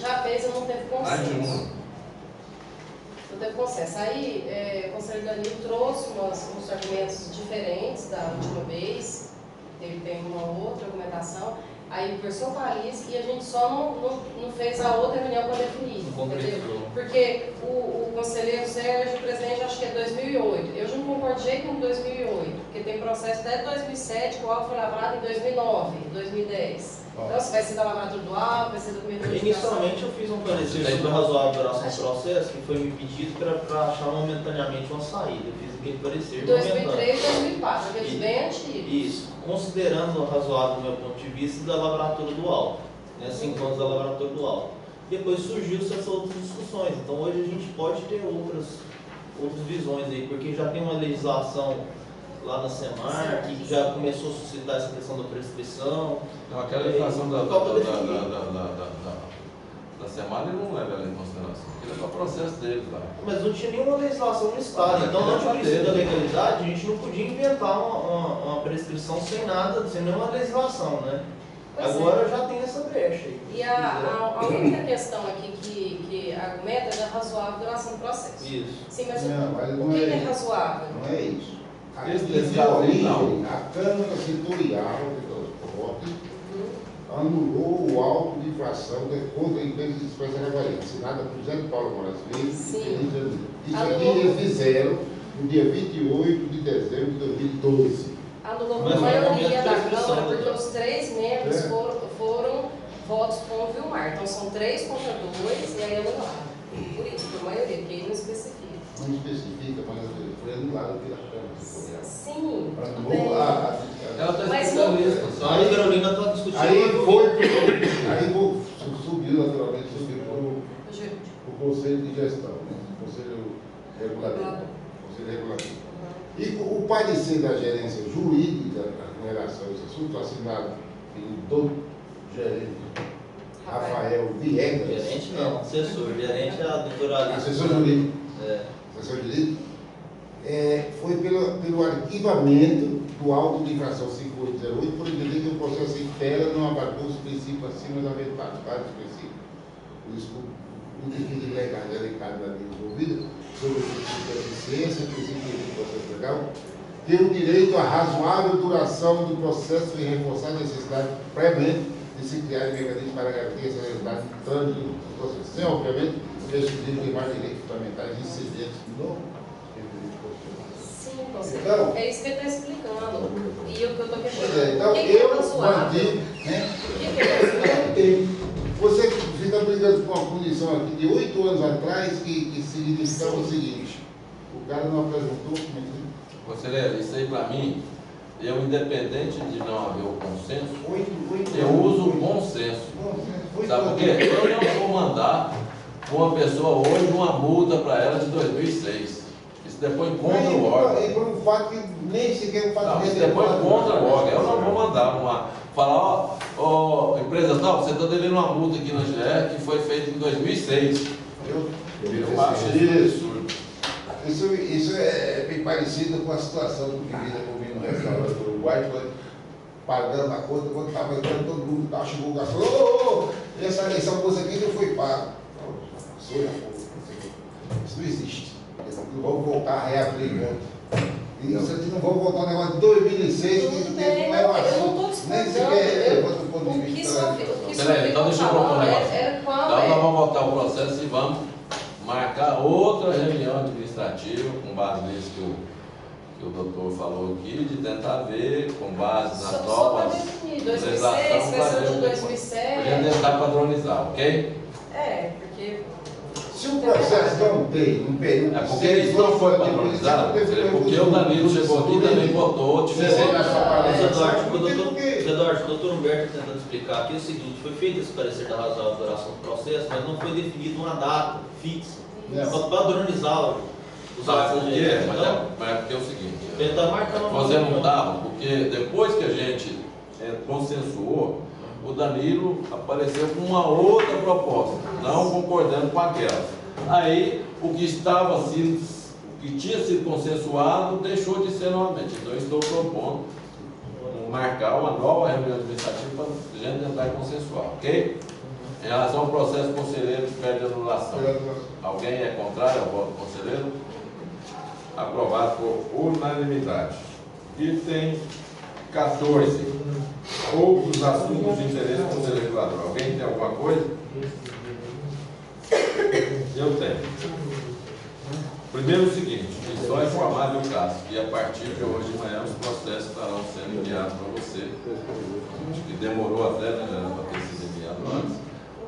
Já fez e não teve consenso. Mais Não teve consenso. Aí, o conselheiro Danilo trouxe uns argumentos diferentes da última vez. Tem uma outra argumentação. Aí conversou com a Alice e a gente só não fez a outra reunião para definir. Entendeu? Porque o conselheiro Sérgio, o presidente, acho que é 2008. Eu já não concordo de jeito com 2008, porque tem processo até 2007, que o auto foi lavrado em 2009, 2010. Então, se vai ser da lavratura do auto, vai ser documento de Inicialmente, eu fiz um parecer sobre a razoável duração do processo, que foi me pedido para achar momentaneamente uma saída. Eu fiz aquele parecer 2003 e 2004, aqueles bem antigos. Isso, considerando razoável do meu ponto de vista da lavratura do alto, né, 5 anos da lavratura do alto. Depois surgiu-se essas outras discussões, então hoje a gente pode ter outras visões aí, porque já tem uma legislação lá na SEMAR, que já começou a suscitar essa questão da prescrição. Não, aquela legislação da SEMAR ele não leva ela em consideração, porque é o processo deles lá. Mas não tinha nenhuma legislação no Estado, então no princípio da legalidade a gente não podia inventar uma prescrição sem nada, sem nenhuma legislação, né? Agora já tem essa brecha aí. E a única questão aqui que argumenta é da razoável duração do processo. Isso. Sim, mas Não, o que é razoável? Não é isso. Esse origem, a Câmara Setorial de Transporte anulou o auto de infração contra a empresa de Expressa Araguaí, assinada por José Paulo Moraes Filho. Isso aqui eles fizeram no dia 28 de dezembro de 2012. Anulou por maioria da Câmara, porque os 3 membros foram votos com o Vilmar. Então são 3 contra 2 e aí anularam. Por isso, por maioria, porque ele não especifica. Não especifica, mas foi anulado pela Câmara Setorial. Sim, tudo bem. bem. Ela está Mas explicando não- isso. Só a Carolina está discutindo. Aí subiu naturalmente o Conselho de Gestão, né? O Conselho Regulador. Conselho Regulador. E o parecer da gerência jurídica com relação a esse assunto, assinado pelo gerente Rafael Viegas. Gerente não, assessor. Gerente é a doutora Alice. Assessor jurídico. Assessor jurídico. Foi pelo arquivamento do auto de infração 5808, por entender que o processo em tela não abarcou os princípios acima da metade, vários princípios. Por isso, o definido de legalidade delicado da lei envolvida, sobre o princípio da eficiência, o princípio do processo legal, tem o direito à razoável duração do processo e reforçar a necessidade previamente de se criar mecanismos para garantir essa realidade do trânsito do processo. Sem, obviamente, excluir demais direitos fundamentais incidentes no Sim, conselheiro. Então, É isso que ele está explicando. E o que eu estou questionando. então o que é eu razoável? mantive, né? O que é razoável? Você fica brigando com uma condição aqui de 8 anos atrás que significava o seguinte: o cara não apresentou documento. Conselheiro, isso aí para mim, eu independente de não haver o consenso, 8 eu uso o bom senso. Sabe por quê? Eu não vou mandar uma pessoa hoje uma multa para ela de 2006. Isso depois contra o órgão. E por um fato que nem sequer o fato Não, isso de depois contra o órgão. Eu não vou mandar falar, ó, empresa tal, você está devendo uma multa aqui na GE que foi feita em 2006. Eu acho isso absurdo. Isso é bem parecido com a situação do que vira comigo no restaurante do Uruguai, pagando a conta, quando estava entrando, todo mundo estava chegando o garçom, essa moça aqui não foi paga. Isso não existe. Eles não vão voltar a reabrir conta. Isso aqui não vão voltar ao negócio de 2006, que Tudo não bem, é eu um assunto, não estou nem discordando. sequer levanta o ponto de O que vista só da ficou Peraí, então deixa eu propor um falando negócio. era qual Então nós é. vamos voltar ao processo e vamos marcar outra reunião administrativa com base nisso que o doutor falou aqui, de tentar ver, com base nas Só para novas definir, legislação, 2006, fazer versão de a 2007. gente tentar padronizar, ok? Porque Se o processo não tem um período É de porque 6 isso não foi anos, padronizado, depois teve porque o Danilo chegou aqui e também votou diferente. Eduardo, o doutor Humberto tentando explicar aqui o seguinte: foi feito esse parecer da razoável duração do processo, mas não foi definido uma data fixa para padronizar os Sabe atos por da quê? gente. Mas Então, é porque é o seguinte, ele está marcando uma você não estava, porque depois que a gente consensuou, o Danilo apareceu com uma outra proposta, não concordando com aquela. Aí, o que estava sendo, o que tinha sido consensuado, deixou de ser novamente. Então, eu estou propondo marcar uma nova reunião administrativa para a gente tentar consensuar, ok? Em relação ao processo conselheiro que pede anulação. Alguém é contrário ao voto do conselheiro? Aprovado por unanimidade. Item 14. Outros assuntos de interesse do legislador. Alguém tem alguma coisa? Eu tenho. Primeiro o seguinte, só informar o caso que a partir de hoje de manhã os processos estarão sendo enviados para você. Acho que demorou até, né, para ter sido enviado antes.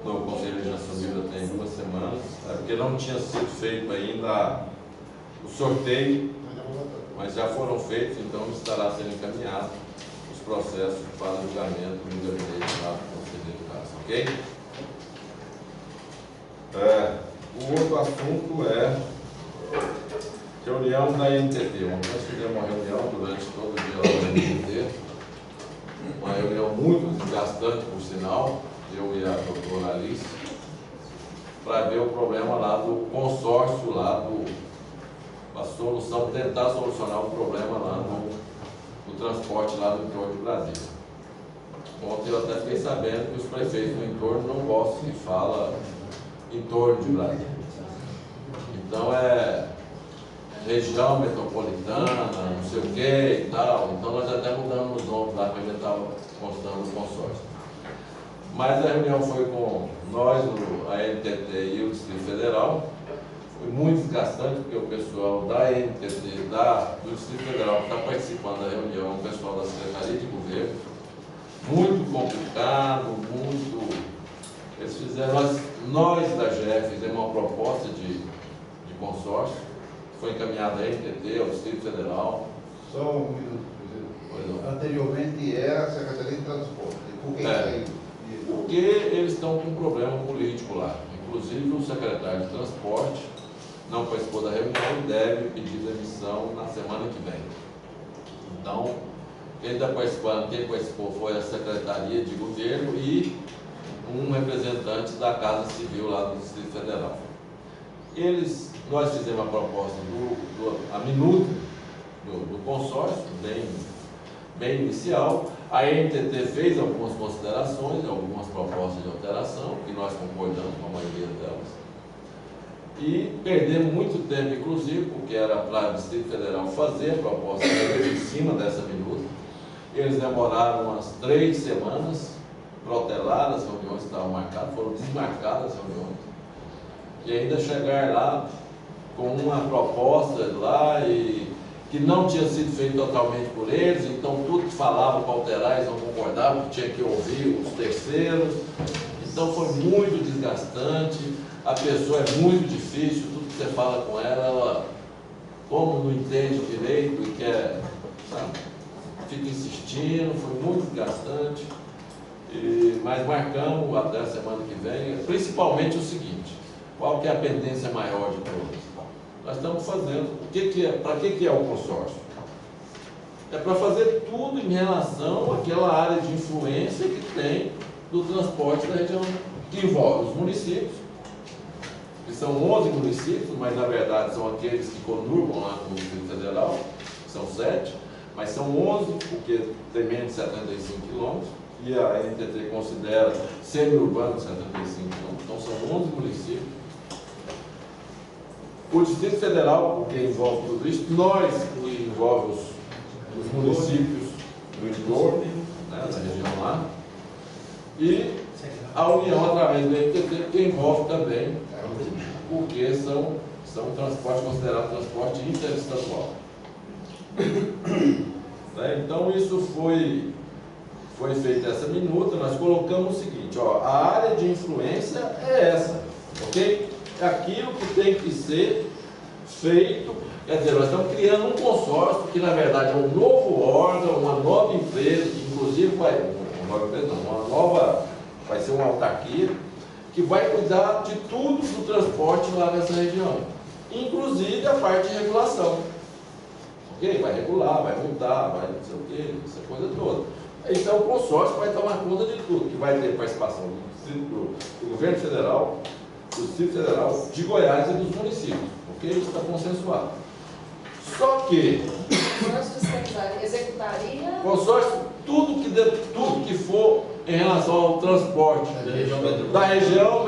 O conselho já assumiu já tem 2 semanas, porque não tinha sido feito ainda o sorteio, mas já foram feitos, então estará sendo encaminhado os processos para julgamento no gabinete lá do conselheiro do caso, ok? O outro assunto é reunião da NTT. Nós fizemos uma reunião durante todo o dia lá da NTT, uma reunião muito desgastante, por sinal, eu e a doutora Alice, para ver o problema lá do consórcio, lá a solução, tentar solucionar o problema lá no transporte lá no entorno de Brasília. Ontem eu até fiquei sabendo que os prefeitos no entorno não gostam que fala em torno de Brasília. Então é região metropolitana, não sei o que e tal. Então nós até mudamos os nomes lá, porque a gente estava constando o consórcio. Mas a reunião foi com nós, a NTT e o Distrito Federal. Foi muito desgastante, porque o pessoal da NTT, do Distrito Federal, que está participando da reunião, o pessoal da Secretaria de Governo. Muito complicado, muito... Eles fizeram, nós da GE fizemos uma proposta de consórcio, foi encaminhada à NTT, ao Distrito Federal. Só um minuto, presidente. Anteriormente era a Secretaria de Transporte. Por que isso aí? Porque eles estão com um problema político lá. Inclusive o secretário de Transporte não participou da reunião e deve pedir demissão na semana que vem. Então, quem está participando, quem participou foi a Secretaria de Governo e um representante da Casa Civil lá do Distrito Federal. Nós fizemos a proposta a minuta do consórcio, bem inicial. A NTT fez algumas considerações, algumas propostas de alteração, que nós concordamos com a maioria delas. E perdemos muito tempo, inclusive, porque era para o Distrito Federal fazer a proposta em cima dessa minuta. Eles demoraram umas 3 semanas, protelaram as reuniões que estavam marcadas, foram desmarcadas as reuniões. E ainda chegar lá com uma proposta lá que não tinha sido feito totalmente por eles, então tudo que falavam para alterar eles não concordavam, tinha que ouvir os terceiros. Então foi muito desgastante, a pessoa é muito difícil, tudo que você fala com ela como não entende direito e quer, sabe, fica insistindo, foi muito desgastante. Mas marcamos até a semana que vem, principalmente o seguinte: qual que é a pendência maior de todas? Nós estamos fazendo, para que é o consórcio? É para fazer tudo em relação àquela área de influência que tem do transporte da região, que envolve os municípios que são 11 municípios, mas na verdade são aqueles que conurbam lá com o Distrito Federal, que são 7, mas são 11, porque tem menos de 75 quilômetros, e a NTT considera semi-urbano 75 quilômetros, então são 11 municípios. O Distrito Federal, que envolve tudo isso, nós, que envolve os municípios do entorno, né, da região lá, e a União, através do NTT, que envolve também, porque são transporte considerado transporte interestadual. Né? Então, isso foi feita essa minuta, nós colocamos o seguinte, ó, a área de influência é essa, ok? É aquilo que tem que ser feito, quer dizer, nós estamos criando um consórcio que, na verdade, é um novo órgão, uma nova empresa, que inclusive vai ser uma autarquia, que vai cuidar de tudo do transporte lá nessa região, inclusive a parte de regulação. Ok? Vai regular, vai multar, vai não sei o quê, essa coisa toda. Isso é um consórcio que vai tomar conta de tudo, que vai ter participação do governo federal, do Distrito Federal, de Goiás e dos municípios. Ok? Isso está consensuado. Só que consórcio, tudo que for em relação ao transporte da região,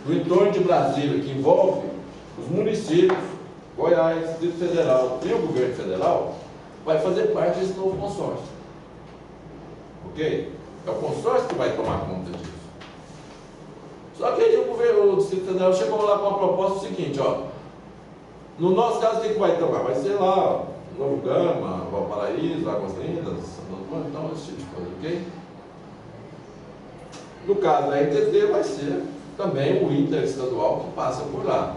do entorno de Brasília, que envolve os municípios, Goiás, Distrito Federal e o governo federal, vai fazer parte desse novo consórcio. Ok? É o consórcio que vai tomar conta disso. Só que aí o Distrito Federal chegou lá com a proposta seguinte, ó. No nosso caso, o que vai tomar? Vai ser lá, Novo Gama, Valparaíso, Águas Lindas, Santo Antônio, então esse tipo de coisa, ok? No caso da NTT, vai ser também o interestadual que passa por lá.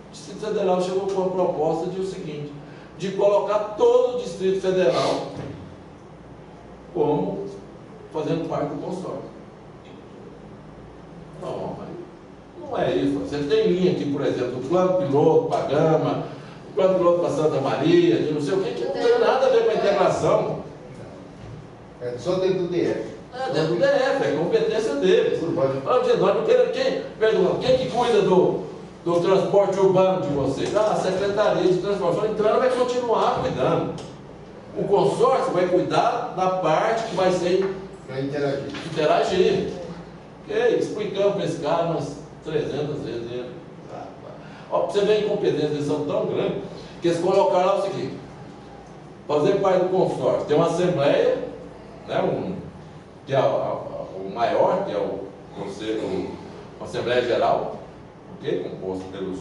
O Distrito Federal chegou com a proposta de o seguinte, de colocar todo o Distrito Federal como fazendo parte do consórcio. Não é isso. Você tem linha aqui, por exemplo, do plano piloto para Gama, o plano piloto para Santa Maria, de não sei o que não tem nada a ver com a integração. É só dentro do DF. É dentro do DF, é competência deles. Quem que cuida do transporte urbano de vocês? A Secretaria de Transporte. Então ela vai continuar cuidando. O consórcio vai cuidar da parte que vai ser interagir. Ok? Explicamos para esse cara umas 300 vezes. Ó, pra você ver a incompetência, eles são tão grandes que eles colocaram lá o seguinte: fazer parte do consórcio. Tem uma assembleia, né, que é o maior, que é o Conselho, a Assembleia Geral, okay? Composto pelos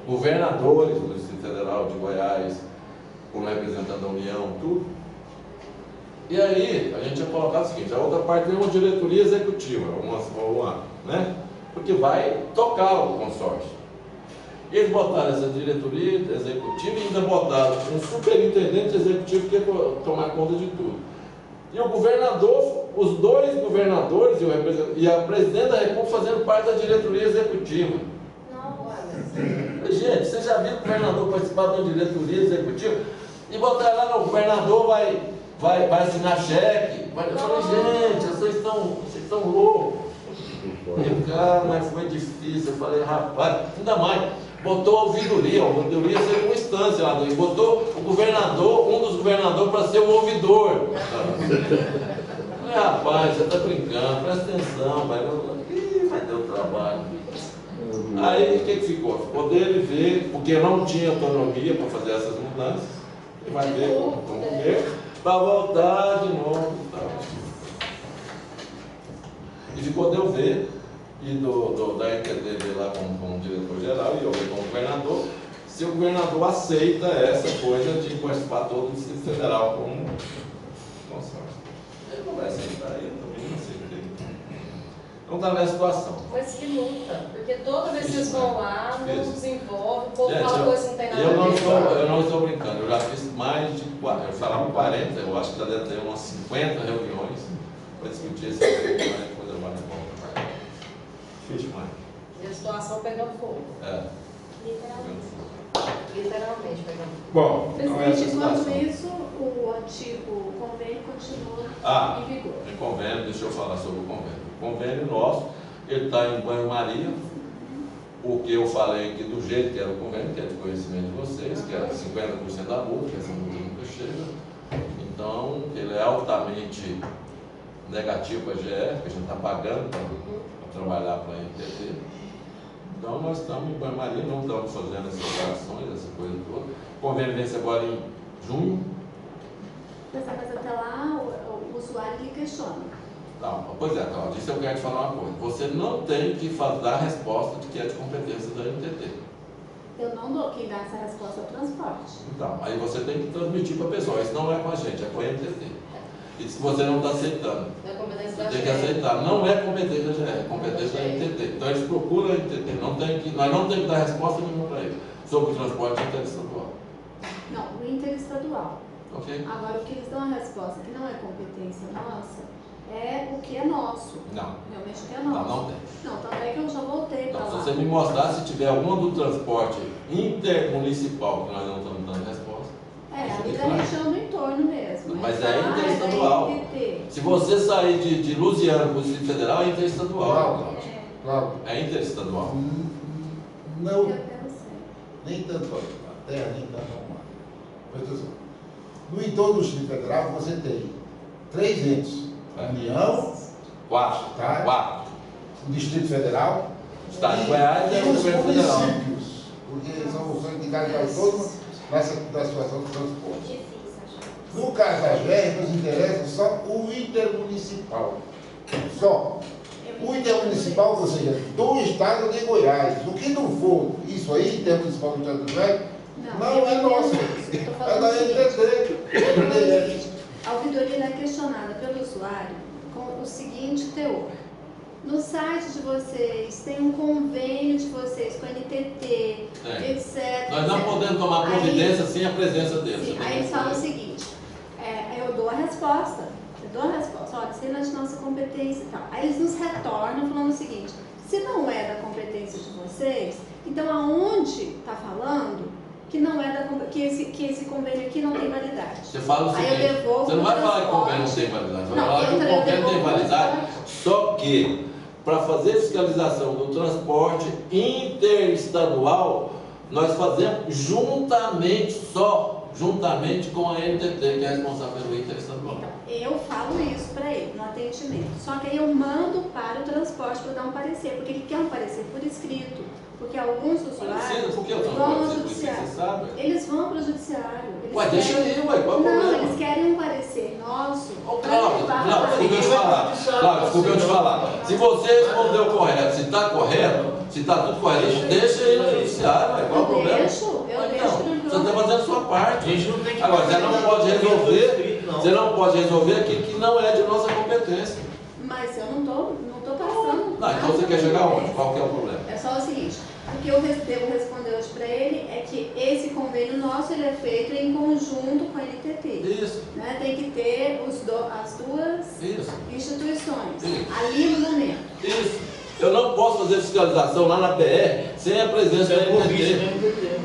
governadores do Distrito Federal de Goiás, como representante da União, tudo. E aí, a gente ia colocar o seguinte, a outra parte tem uma diretoria executiva, né? Porque vai tocar o consórcio. Eles botaram essa diretoria executiva e ainda botaram um superintendente executivo que ia tomar conta de tudo. E o governador, os dois governadores e a presidente da República fazendo parte da diretoria executiva. Gente, vocês já viram o governador participar de uma diretoria executiva? E botaram lá, o governador vai assinar cheque. Eu falei, gente, vocês estão loucos. Cara, mas foi difícil. Eu falei, rapaz, ainda mais. Botou a ouvidoria ser uma instância lá dentro. Botou o governador, um dos governadores, para ser o ouvidor. Falei, rapaz, você está brincando, presta atenção, vai ter um trabalho. Aí o que ficou? Ficou dele ver, porque não tinha autonomia para fazer essas mudanças, e vai ver como ver, para voltar de novo. E ficou de eu ver, e da NTT lá como diretor-geral, e eu ver como governador, se o governador aceita essa coisa de participar todo o Distrito Federal como consórcio. Ele não vai aceitar, eu também não aceitei. Então está nessa situação. Mas que luta, porque toda vez que vocês vão lá, não desenvolve, o povo Gente, fala coisa que não tem nada a ver. Eu não estou brincando, eu já fiz mais de 40, eu falava 40, eu acho que já deve ter umas 50 reuniões para discutir esse tema, coisa mais boa. Difícil demais. E a situação pegando fogo. Literalmente pegando fogo. Bom, então Presidente, enquanto isso, o antigo convênio continua em vigor. Em convênio, deixa eu falar sobre o convênio. O convênio nosso, ele está em banho-maria, porque eu falei que do jeito que era o convênio, que é de conhecimento de vocês, que era 50% da multa, que essa multa nunca chega. Então, ele é altamente negativo para a GE, que a gente está pagando para trabalhar para a NTT. Então, nós estamos em banho-maria, não estamos fazendo essas operações, essa coisa toda. O convênio vence agora em junho. Mas até lá o usuário lhe questiona. Não, pois é, Cláudia, isso eu quero te falar uma coisa. Você não tem que dar a resposta de que é de competência da NTT. Eu não dou, quem dá essa resposta é o transporte. Então, aí você tem que transmitir para a pessoa. Isso não é com a gente, é com a NTT. E se você não está aceitando, É competência você da tem que GE. aceitar. Não é competência da GE, é competência da NTT. Então eles procuram a NTT. Nós não temos que dar resposta nenhuma para ele sobre o transporte interestadual. Não, o interestadual. Ok? Agora, o que eles dão a resposta, que não é competência nossa, é o que é nosso. Não. Realmente o que é Não, nosso. não tem. Não, tanto é que eu já voltei para Então, se lá. você me mostrar, se tiver alguma do transporte intermunicipal, que nós não estamos dando resposta. É, ali fica da claro. região do entorno mesmo. Mas Então, é interestadual. é da NTT. Se você sair de Lusiana para o Distrito Federal, é interestadual. Claro. Claro. É interestadual. Não, Eu sei. nem tanto a terra, nem tanto o mar. Presta atenção. No entorno do Distrito Federal, você tem 3 entes. É. União, 4. Tá. 4. o Distrito Federal, Estado de Goiás e e o os governo federal. municípios, porque são entidades autônomas na situação do transporte. Difícil, acho. No caso da GR, nos interessa só o intermunicipal. Só. O intermunicipal, ou seja, do estado de Goiás. O que não for isso aí, intermunicipal do estado de Goiás, não é nosso. Eu tô É falando da o seguinte, NTT. a ouvidoria é questionada pelo usuário com o seguinte teor. No site de vocês, tem um convênio de vocês com a NTT, Tem. etc. Nós não etc. podemos tomar Aí- providência sem a presença deles. Sim, aí eles falam o seguinte, eu dou a resposta, olha, isso aí não é de nossa competência e tal. Aí eles nos retornam falando o seguinte, se não é da competência de vocês, então aonde está falando que não é da que esse convênio aqui não tem validade? Você fala o Aí eu seguinte, devolvo você não o vai falar que o convênio não transporte. tem validade, você Não, vai falar que o eu convênio tem devolvo o validade, transporte. só que para fazer fiscalização do transporte interestadual, nós fazemos juntamente com a NTT, que é responsável pelo interestadual. Então, eu falo isso para ele no atendimento. Só que aí eu mando para o transporte para dar um parecer, porque ele quer um parecer por escrito. Porque alguns usuários Por que eu vão não ao posso judiciário. você sabe? Eles vão para o judiciário. Eles Ué, deixa querem- aí, ué, qual é o Não, problema? eles querem um parecer nosso Ô, para Cláudio, levar não, para desculpa eu te falar. Cláudio, desculpa eu te falar. Se você respondeu correto, se está correto, se está tudo correto, deixa ele no judiciário, ué, qual é o Eu problema? deixo tranquilo. Você está fazendo a sua parte. A gente não tem que Agora, você não pode resolver, não. você não pode resolver aquilo que não é de nossa competência. Mas eu não tô passando. Não, então você quer chegar onde? Qual que é o problema? É só o seguinte, o que eu devo responder hoje para ele é que esse convênio nosso ele é feito em conjunto com a NTT. Isso, Né? Tem que ter as duas isso, instituições Isso. ali no momento. isso. Eu não posso fazer fiscalização lá na PR sem a presença da NTT.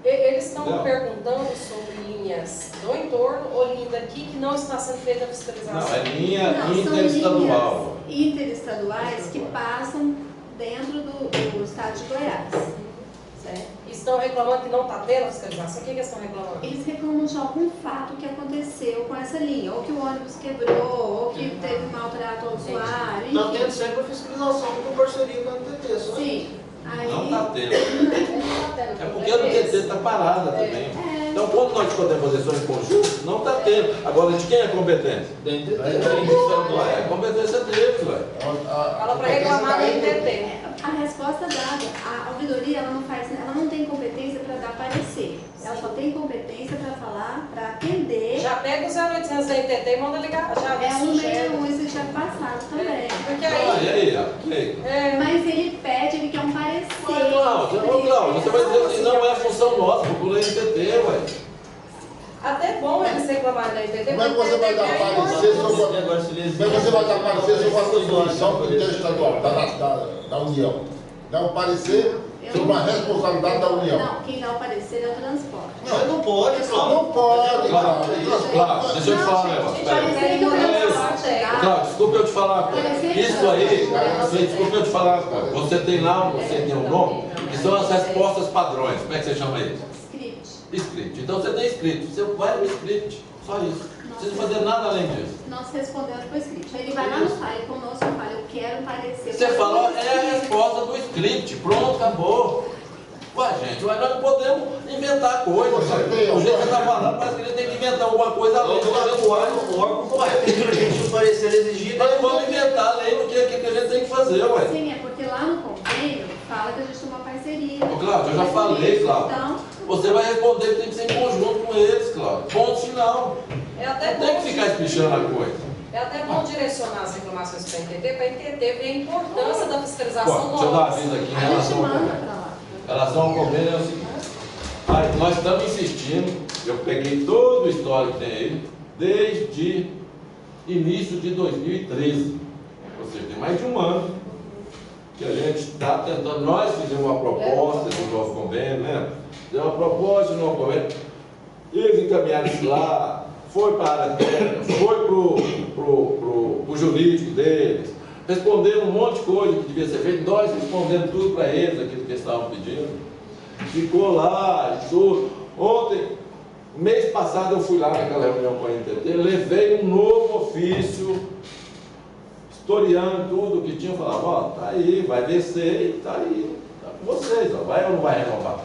Eles estão Não. perguntando sobre linhas do entorno ou linha daqui que não está sendo feita a fiscalização. Não, é linha Não, são interestadual. linhas interestaduais que passam dentro do estado de Goiás. Certo? Estão reclamando que não está tendo a fiscalização. O que eles estão reclamando? Eles reclamam de algum fato que aconteceu com essa linha, ou que o ônibus quebrou, ou que teve maltrato ao usuário, Está tendo enfim. sempre a fiscalização com parceria com a NTT, só. Sim. Aí, Não está tendo. Não está tendo. É porque a NTT está parada também. Então, quando nós podemos fazer só em conjunto, não está tendo. Agora, de quem é a competência? Da NTT, É a competência deles, ué. Fala para reclamar da NTT. a resposta dada, a ouvidoria ela não tem competência para dar parecer. Ela só tem competência para falar, para atender. Já pega o 0800 da NTT e manda ligar. Já É um sugere. 61, isso já é passado também. Porque Ah, e aí. aí, ok. Mas ele pede, ele quer um parecer. Cláudio, você vai dizer assim, não é função nossa, procura a NTT, ué. Até é bom eles reclamarem da NTT. Como é que você vai dar parecer sobre a constituição interestadual da União? Dá um parecer sobre uma responsabilidade da União. Não, quem dá o parecer é o transporte. Mas não pode, Cláudio. Não pode, Cláudio, deixa eu te falar um negócio. Pera aí. Parecer que o transporte Cláudio, desculpa eu te falar uma coisa. Isso aí, desculpa eu te falar uma coisa. Você tem lá, você tem um nome, são as respostas padrões. Como é que você chama isso? Script. Script. Então você tem script. Você vai no script. Só isso. Não precisa fazer nada além disso. Nós respondemos por script. Aí ele vai lá no file conosco e fala, eu quero parecer. Você falou, é a resposta do script. Pronto, acabou. Ué, gente, nós não podemos inventar coisas. O jeito que você está falando, parece que ele tem que inventar alguma coisa além do que a gente faz. O órgão competente a gente o parecer exigido. Nós vamos inventar a lei do que a gente tem que fazer, ué. Sim, é porque lá no convênio fala que a gente tem uma parceria. Ô, Cláudio, eu já falei, Cláudio. Então, você vai responder que tem que ser em conjunto com eles, Cláudio. Ponto final. É até Não tem que ficar espichando a coisa. É até bom direcionar as reclamações para entender ver a importância da fiscalização Deixa eu dar uma nova. aviso aqui em a gente relação ao manda convênio. para lá. Em relação ao convênio é o seguinte. Nós estamos insistindo, eu peguei todo o histórico que tem aí, desde início de 2013. Ou seja, tem mais de um ano que a gente está tentando. Nós fizemos uma proposta de novo convênio, né? Fizemos uma proposta de novo convênio. Eles encaminharam isso lá, foi para a área técnica, foi para o jurídico deles, responderam um monte de coisa que devia ser feito, nós respondemos tudo para eles, aquilo que eles estavam pedindo. Ficou lá e tudo. Ontem, mês passado, eu fui lá naquela reunião com a NTT, levei um novo ofício, historiando tudo que tinha, falava, ó, tá aí, vai descer e tá aí, tá com vocês, ó, vai ou não vai renovar?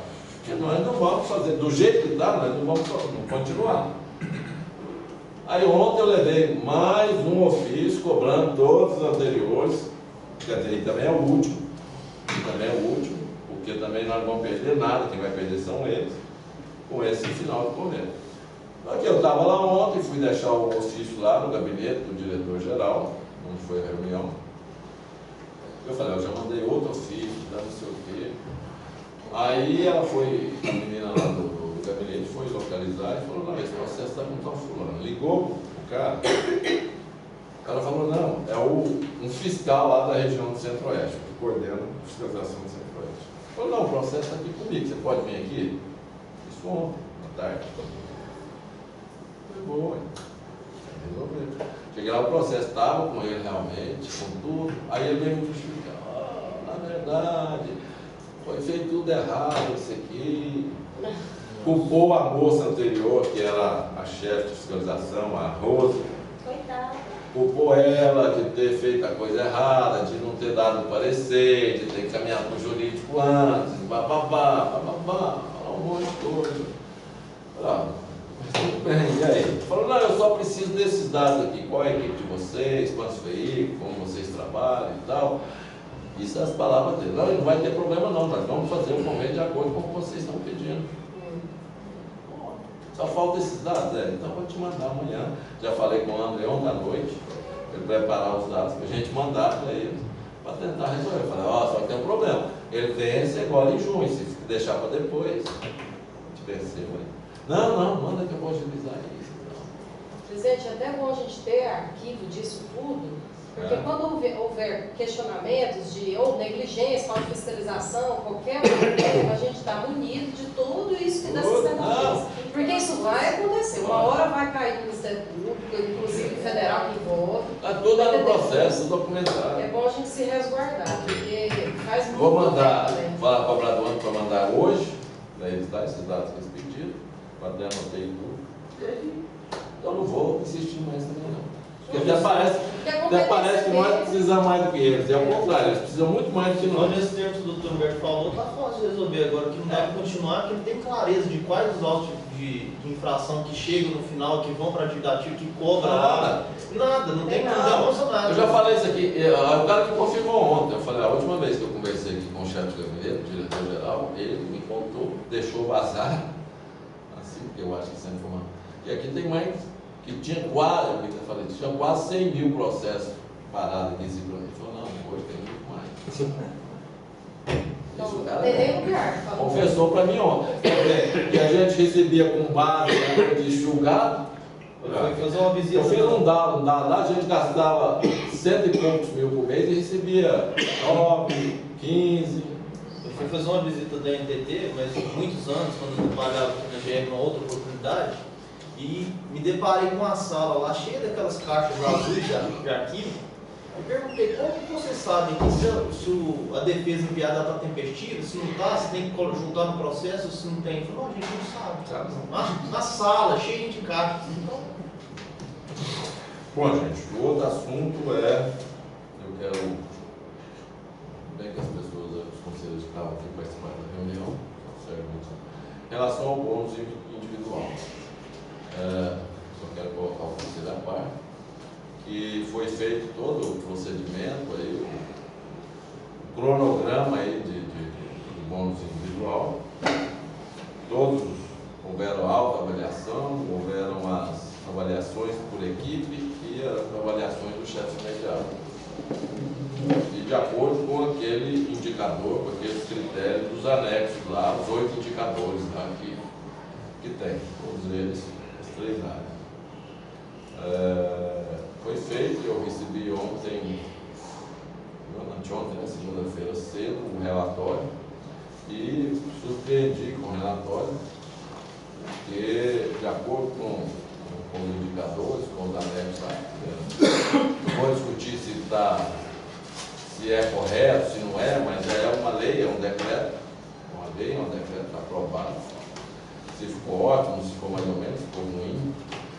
Porque nós não vamos fazer, do jeito que está, nós não vamos continuar. Aí ontem eu levei mais um ofício, cobrando todos os anteriores, quer dizer, também é o último, porque também nós não vamos perder nada, quem vai perder são eles, com esse final do convênio. Aqui eu estava lá ontem, fui deixar o ofício lá no gabinete do diretor-geral, onde foi a reunião. Eu falei, eu já mandei outro ofício, não sei o quê. Aí ela foi, a menina lá do gabinete foi localizar e falou, não, esse processo está com tal fulano. Ligou o cara, ela falou, não, é um fiscal lá da região do Centro-Oeste, que coordena a fiscalização do Centro-Oeste. Falou, não, o processo está aqui comigo, você pode vir aqui? Isso ontem, à tarde. Foi boa, resolveu. Cheguei lá, o processo estava com ele realmente, com tudo, aí ele veio me justificar, na verdade, foi feito tudo errado isso aqui. Culpou a moça anterior, que era a chefe de fiscalização, a Rosa. Coitada. Culpou ela de ter feito a coisa errada, de não ter dado o parecer, de ter encaminhado para o jurídico antes, bababá, falar um monte de coisa. Mas tudo bem, e aí? Falou, não, eu só preciso desses dados aqui, qual é a equipe de vocês, quantos veículos, como vocês trabalham e tal. Isso é as palavras dele. Não vai ter problema não, nós vamos fazer o convênio de acordo com o que vocês estão pedindo. Só falta esses dados, então vou te mandar amanhã. Já falei com o André ontem à noite, ele preparar os dados para a gente mandar para eles, para tentar resolver. Eu falei, só que tem um problema. Ele vence agora em junho, se deixar para depois, te venceu aí. Não, manda que eu vou agilizar isso. Presidente, é até bom a gente ter arquivo disso tudo, porque quando houver questionamentos de ou negligência, falta de fiscalização, qualquer problema, a gente está munido de tudo isso que dá sistema. Porque isso vai acontecer. Uma hora vai cair no Ministério Público, inclusive federal que envolve. Está tudo no processo, documentado. É bom a gente se resguardar, porque faz muito Vou mandar, tempo, falar para o Braduano para mandar hoje, para eles dar esses dados que eles pediram, para até anotei tudo. Eu não vou insistir mais também não. Porque até parece que nós precisamos mais do que eles. É o contrário, eles precisam muito mais do que nós. Nesse termo que o doutor Humberto falou, está fácil de resolver agora, que não dá para continuar, que ele tem clareza de quais os autos de infração que chegam no final, que vão para adjudicativo, que cobra lá. Nada, não tem nada. Eu já falei isso aqui, o cara que confirmou ontem, eu falei, a última vez que eu conversei aqui com o chefe de gabinete, o diretor-geral, ele me contou, deixou vazar, assim, porque eu acho que essa informação, que aqui tem mais, que tinha quase 100 mil processos parados aqui em Ciclone. Ele falou, não, hoje tem muito mais. Isso o cara confessou para mim ontem. Que a gente recebia com base de julgado. Eu fiz um dado lá, a gente gastava 100 e poucos mil por mês e recebia 9, 15. Eu fui fazer uma visita da NTT, mas há muitos anos, quando eu trabalhava na GR, uma outra oportunidade, e me deparei com uma sala lá cheia daquelas caixas azuis de arquivo. Eu perguntei perguntei, como vocês sabem que se a defesa enviada está tempestiva, se não está, se tem que juntar no processo, se não tem? Não, a gente não sabe. Na sala, cheio de cartas. Então... Bom, gente, o outro assunto é, eu quero bem que as pessoas, os conselheiros que estavam aqui participando da reunião, em relação ao bônus individual. Só quero colocar o conselho à parte, que foi feito todo o procedimento, aí, o cronograma aí do bônus individual. Todos houveram autoavaliação, houveram as avaliações por equipe e as avaliações do chefe imediato. E de acordo com aquele indicador, com aqueles critérios dos anexos lá, os 8 indicadores lá que tem, todos eles, as 3 áreas. Foi feito, eu recebi ontem, anteontem, segunda-feira cedo, um relatório e surpreendi com o relatório, porque de acordo com os indicadores, com os anexos lá, não vou discutir se é correto, se não é, mas é uma lei, é um decreto, um decreto aprovado. Se ficou ótimo, se ficou mais ou menos, se ficou ruim.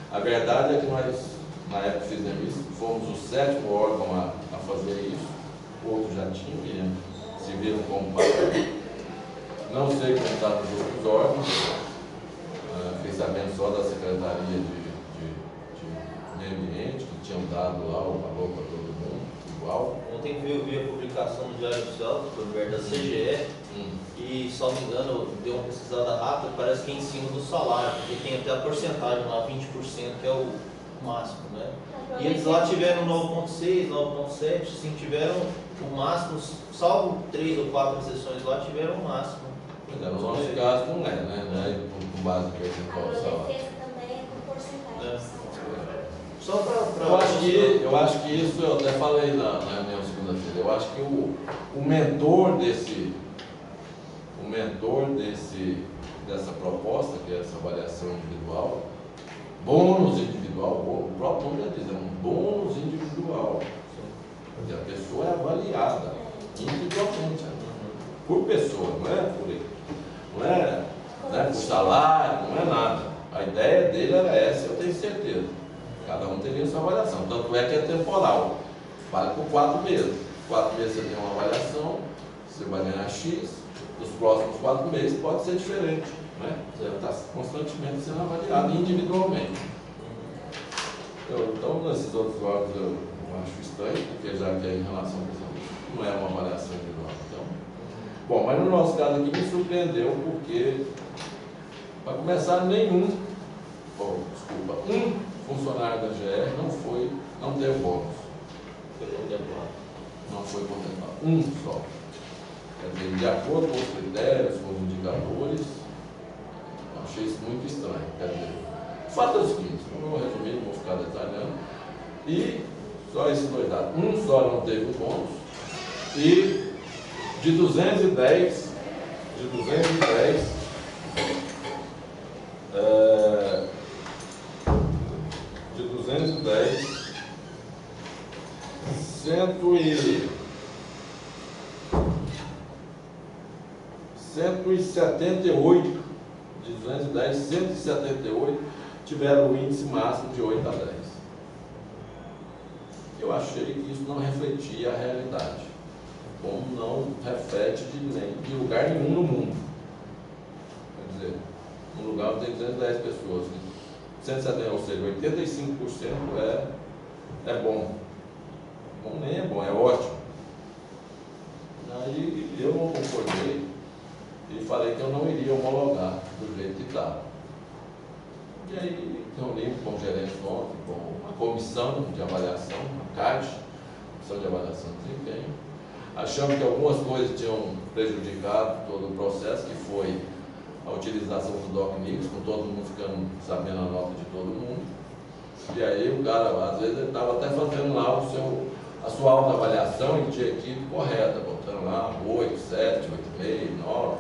A verdade é que nós, na época que fizemos isso, fomos o 7º órgão a fazer isso, outros já tinham, e se viram como padrão. Não sei como está nos outros órgãos, fiquei sabendo só da Secretaria de Meio Ambiente, que tinham dado lá o valor para todo mundo, igual. Ontem eu vi a publicação no Diário Oficial, do governo da CGE, e, se não me engano, deu uma pesquisada rápida, parece que é em cima do salário, porque tem até a porcentagem lá, 20%, que é o máximo, né? E eles lá tiveram 9,6, 9,7, sim, tiveram o máximo, salvo 3 ou 4 exceções lá, tiveram o máximo. No nosso caso não é, né? Não é com base no percentual do A salário. defesa também é por porcentagem. Só para Eu acho que isso, eu até falei na reunião segunda-feira, eu acho que o mentor dessa proposta, que é essa avaliação individual, bônus individual, o próprio nome já diz, é um bônus individual. Quer dizer, a pessoa é avaliada individualmente, por pessoa, não é por salário, não é nada. A ideia dele era essa, eu tenho certeza. Cada um teria sua avaliação, tanto é que é temporal, vale por 4 meses. 4 meses você tem uma avaliação, você vai ganhar X, nos próximos 4 meses pode ser diferente, né? Você está constantemente sendo avaliado individualmente. Então, nesses outros órgãos eu acho estranho, porque já que é em relação a isso, não é uma avaliação individual. Então, bom, mas no nosso caso aqui me surpreendeu, porque, para começar, um funcionário da GR não teve bônus. Não foi contemplado. Um só. Quer dizer, de acordo com os critérios, com os indicadores, eu achei isso muito estranho. Quer dizer, o fato é o seguinte, não vou resumir, não vou ficar detalhando. E só esses 2 dados. Um só não teve o bônus. E de 210, 178, de 210, 178 tiveram o índice máximo de 8 a 10. Eu achei que isso não refletia a realidade, como não reflete de lugar nenhum no mundo. Quer dizer, num lugar onde tem 210 pessoas, 170, ou seja, 85% é bom. Bom nem é bom, é ótimo. Aí eu não concordei e falei que eu não iria homologar do jeito que estava. E aí reunimos com o gerente ontem, com a comissão de avaliação, a CAD, Comissão de Avaliação de Desempenho. Achamos que algumas coisas tinham prejudicado todo o processo, que foi a utilização do DocNews, com todo mundo ficando sabendo a nota de todo mundo. E aí o cara, às vezes, ele estava até fazendo lá a sua autoavaliação e tinha equipe correta, botando lá 8, 7, 8,5, 9.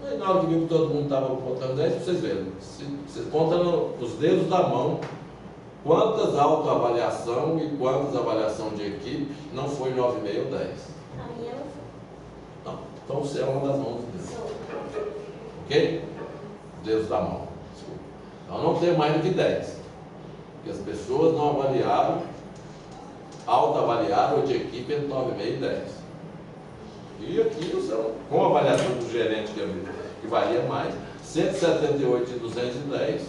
Aí na hora que viu que todo mundo estava botando 10, para vocês verem, você conta nos dedos da mão Quantas autoavaliação e quantas avaliação de equipe não foi 9,5 ou 10? A minha não foi. Não. Então você é uma das mãos de Deus. Sou. Ok? Deus da mão. Desculpa. Então não tem mais do que 10. Porque as pessoas não avaliaram, autoavaliaram de equipe entre 9,5 e 10. E aqui, com a avaliação do gerente, que valia mais, 178 e 210,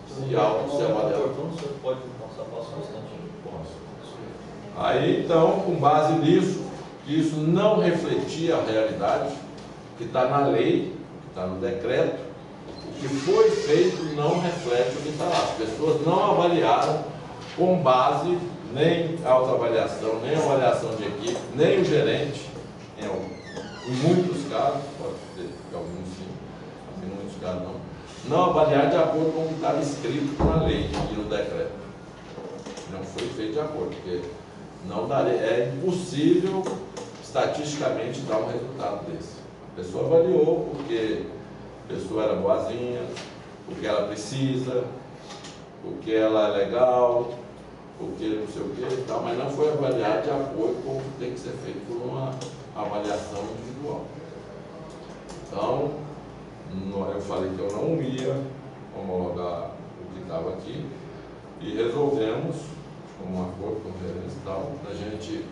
se auto-avaliar. Você pode passar só um instantinho? Posso. Aí, então, com base nisso, que isso não refletia a realidade, que está na lei, que está no decreto, o que foi feito não reflete o que está lá. As pessoas não avaliaram com base nem autoavaliação, nem avaliação de equipe, nem o gerente, em muitos casos, pode ser que alguns sim, mas em muitos casos não avaliar de acordo com o que estava escrito na lei e no decreto. Não foi feito de acordo, porque não daria, é impossível estatisticamente dar um resultado desse. A pessoa avaliou porque a pessoa era boazinha, porque ela precisa, porque ela é legal, porque não sei o que e tal, mas não foi avaliado de acordo com o que tem que ser feito por uma avaliação individual. Então, eu falei que eu não ia homologar o que estava aqui e resolvemos, como um acordo com o gerente e tal, a gente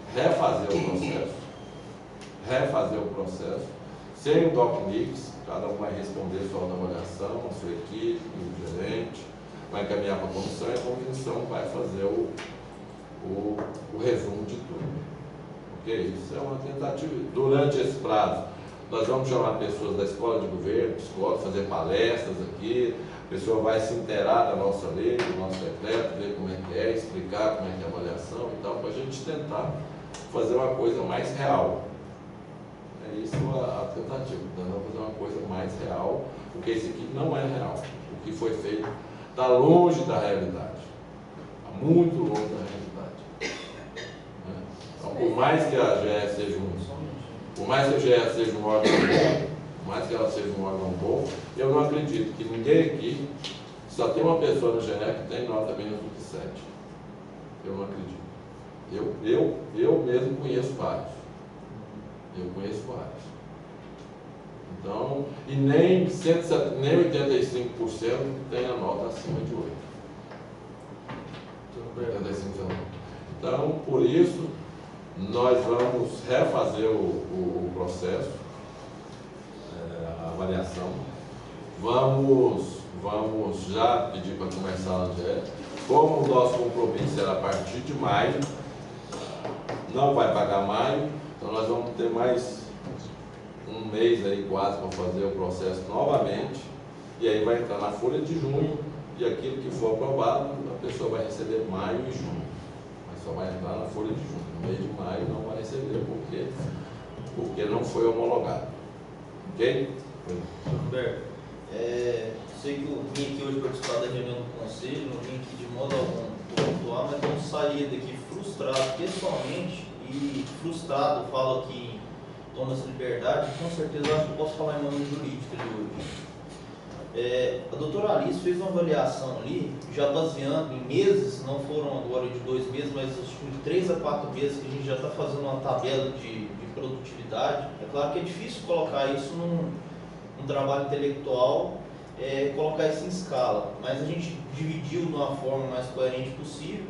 refazer o processo, sem o DocNix, cada um vai responder sua avaliação, a sua equipe, o gerente, vai encaminhar para a comissão e a comissão vai fazer o resumo de tudo. Ok? Isso é uma tentativa. Durante esse prazo, nós vamos chamar pessoas da escola de governo, fazer palestras aqui, a pessoa vai se inteirar da nossa lei, do nosso decreto, ver como é que é, explicar como é que é a avaliação e tal, para a gente tentar fazer uma coisa mais real. É isso a tentativa, tentando fazer uma coisa mais real, porque isso aqui não é real. O que foi feito está longe da realidade, está muito longe da realidade. Então, por mais que a GE seja um órgão bom, por mais que ela seja um órgão bom, eu não acredito que ninguém aqui, só tem uma pessoa no GE que tem nota menos do que 7. Eu não acredito. Eu mesmo conheço vários. Então, e nem 85% tem a nota acima de 8. 85%. Então, por isso, nós vamos refazer o processo, a avaliação. Vamos já pedir para começar lá direto. Como o nosso compromisso era a partir de maio, não vai pagar maio, então nós vamos ter mais um mês aí quase para fazer o processo novamente, e aí vai entrar na folha de junho, e aquilo que for aprovado, a pessoa vai receber maio e junho, mas só vai entrar na folha de junho. No mês de maio não vai receber porque não foi homologado. Ok? Humberto, sei que eu vim aqui hoje participar da reunião do conselho, não vim aqui de modo algum pontuar, mas vamos sair daqui frustrado pessoalmente e frustrado, falo aqui em Thomas Liberdade, com certeza acho que eu posso falar em nome jurídico de hoje. A doutora Alice fez uma avaliação ali, já baseando em meses, não foram agora de 2 meses, mas acho que de 3 a 4 meses que a gente já está fazendo uma tabela de produtividade. É claro que é difícil colocar isso num trabalho intelectual, colocar isso em escala, mas a gente dividiu de uma forma mais coerente possível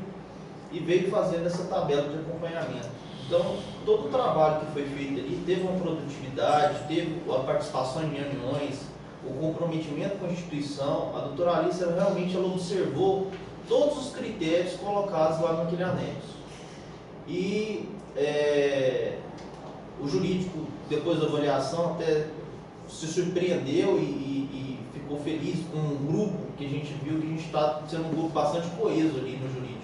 e veio fazendo essa tabela de acompanhamento. Então, todo o trabalho que foi feito ali teve uma produtividade, teve a participação em reuniões, o comprometimento com a instituição. A doutora Alice realmente ela observou todos os critérios colocados lá naquele anexo. E o jurídico, depois da avaliação, até se surpreendeu e ficou feliz com um grupo que a gente viu que a gente está sendo um grupo bastante coeso ali no jurídico.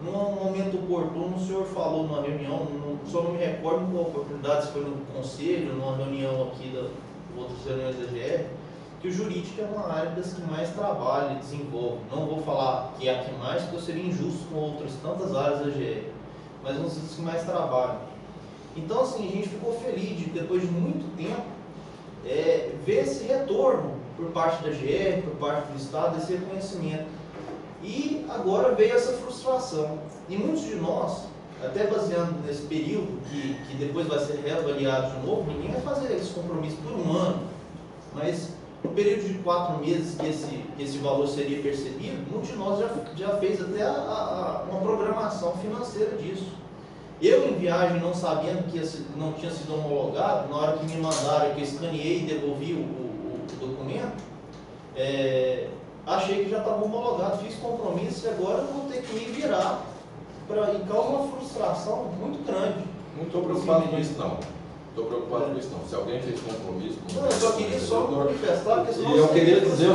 Num momento oportuno, o senhor falou numa reunião, só não me recordo com a oportunidade, se foi no conselho, numa reunião aqui da outras reuniões da GE, que o jurídico é uma área das que mais trabalha e desenvolve. Não vou falar que é a que mais, porque eu seria injusto com outras tantas áreas da GE, mas uma das que mais trabalham. Então, assim, a gente ficou feliz de, depois de muito tempo, ver esse retorno por parte da GE, por parte do Estado, esse reconhecimento. E agora veio essa frustração. E muitos de nós, até baseando nesse período, que depois vai ser reavaliado de novo, ninguém vai fazer esse compromisso por um ano, mas no período de 4 meses que esse valor seria percebido, muitos de nós já fez até uma programação financeira disso. Eu, em viagem, não sabendo que não tinha sido homologado, na hora que me mandaram, que eu escaneei e devolvi o documento, achei que já estava homologado, fiz compromisso e agora eu vou ter que me virar. E causa uma frustração muito grande. Não estou preocupado com isso, não. Estou preocupado com isso, não. Se alguém fez compromisso... Não, eu só queria manifestar que E eu queria dizer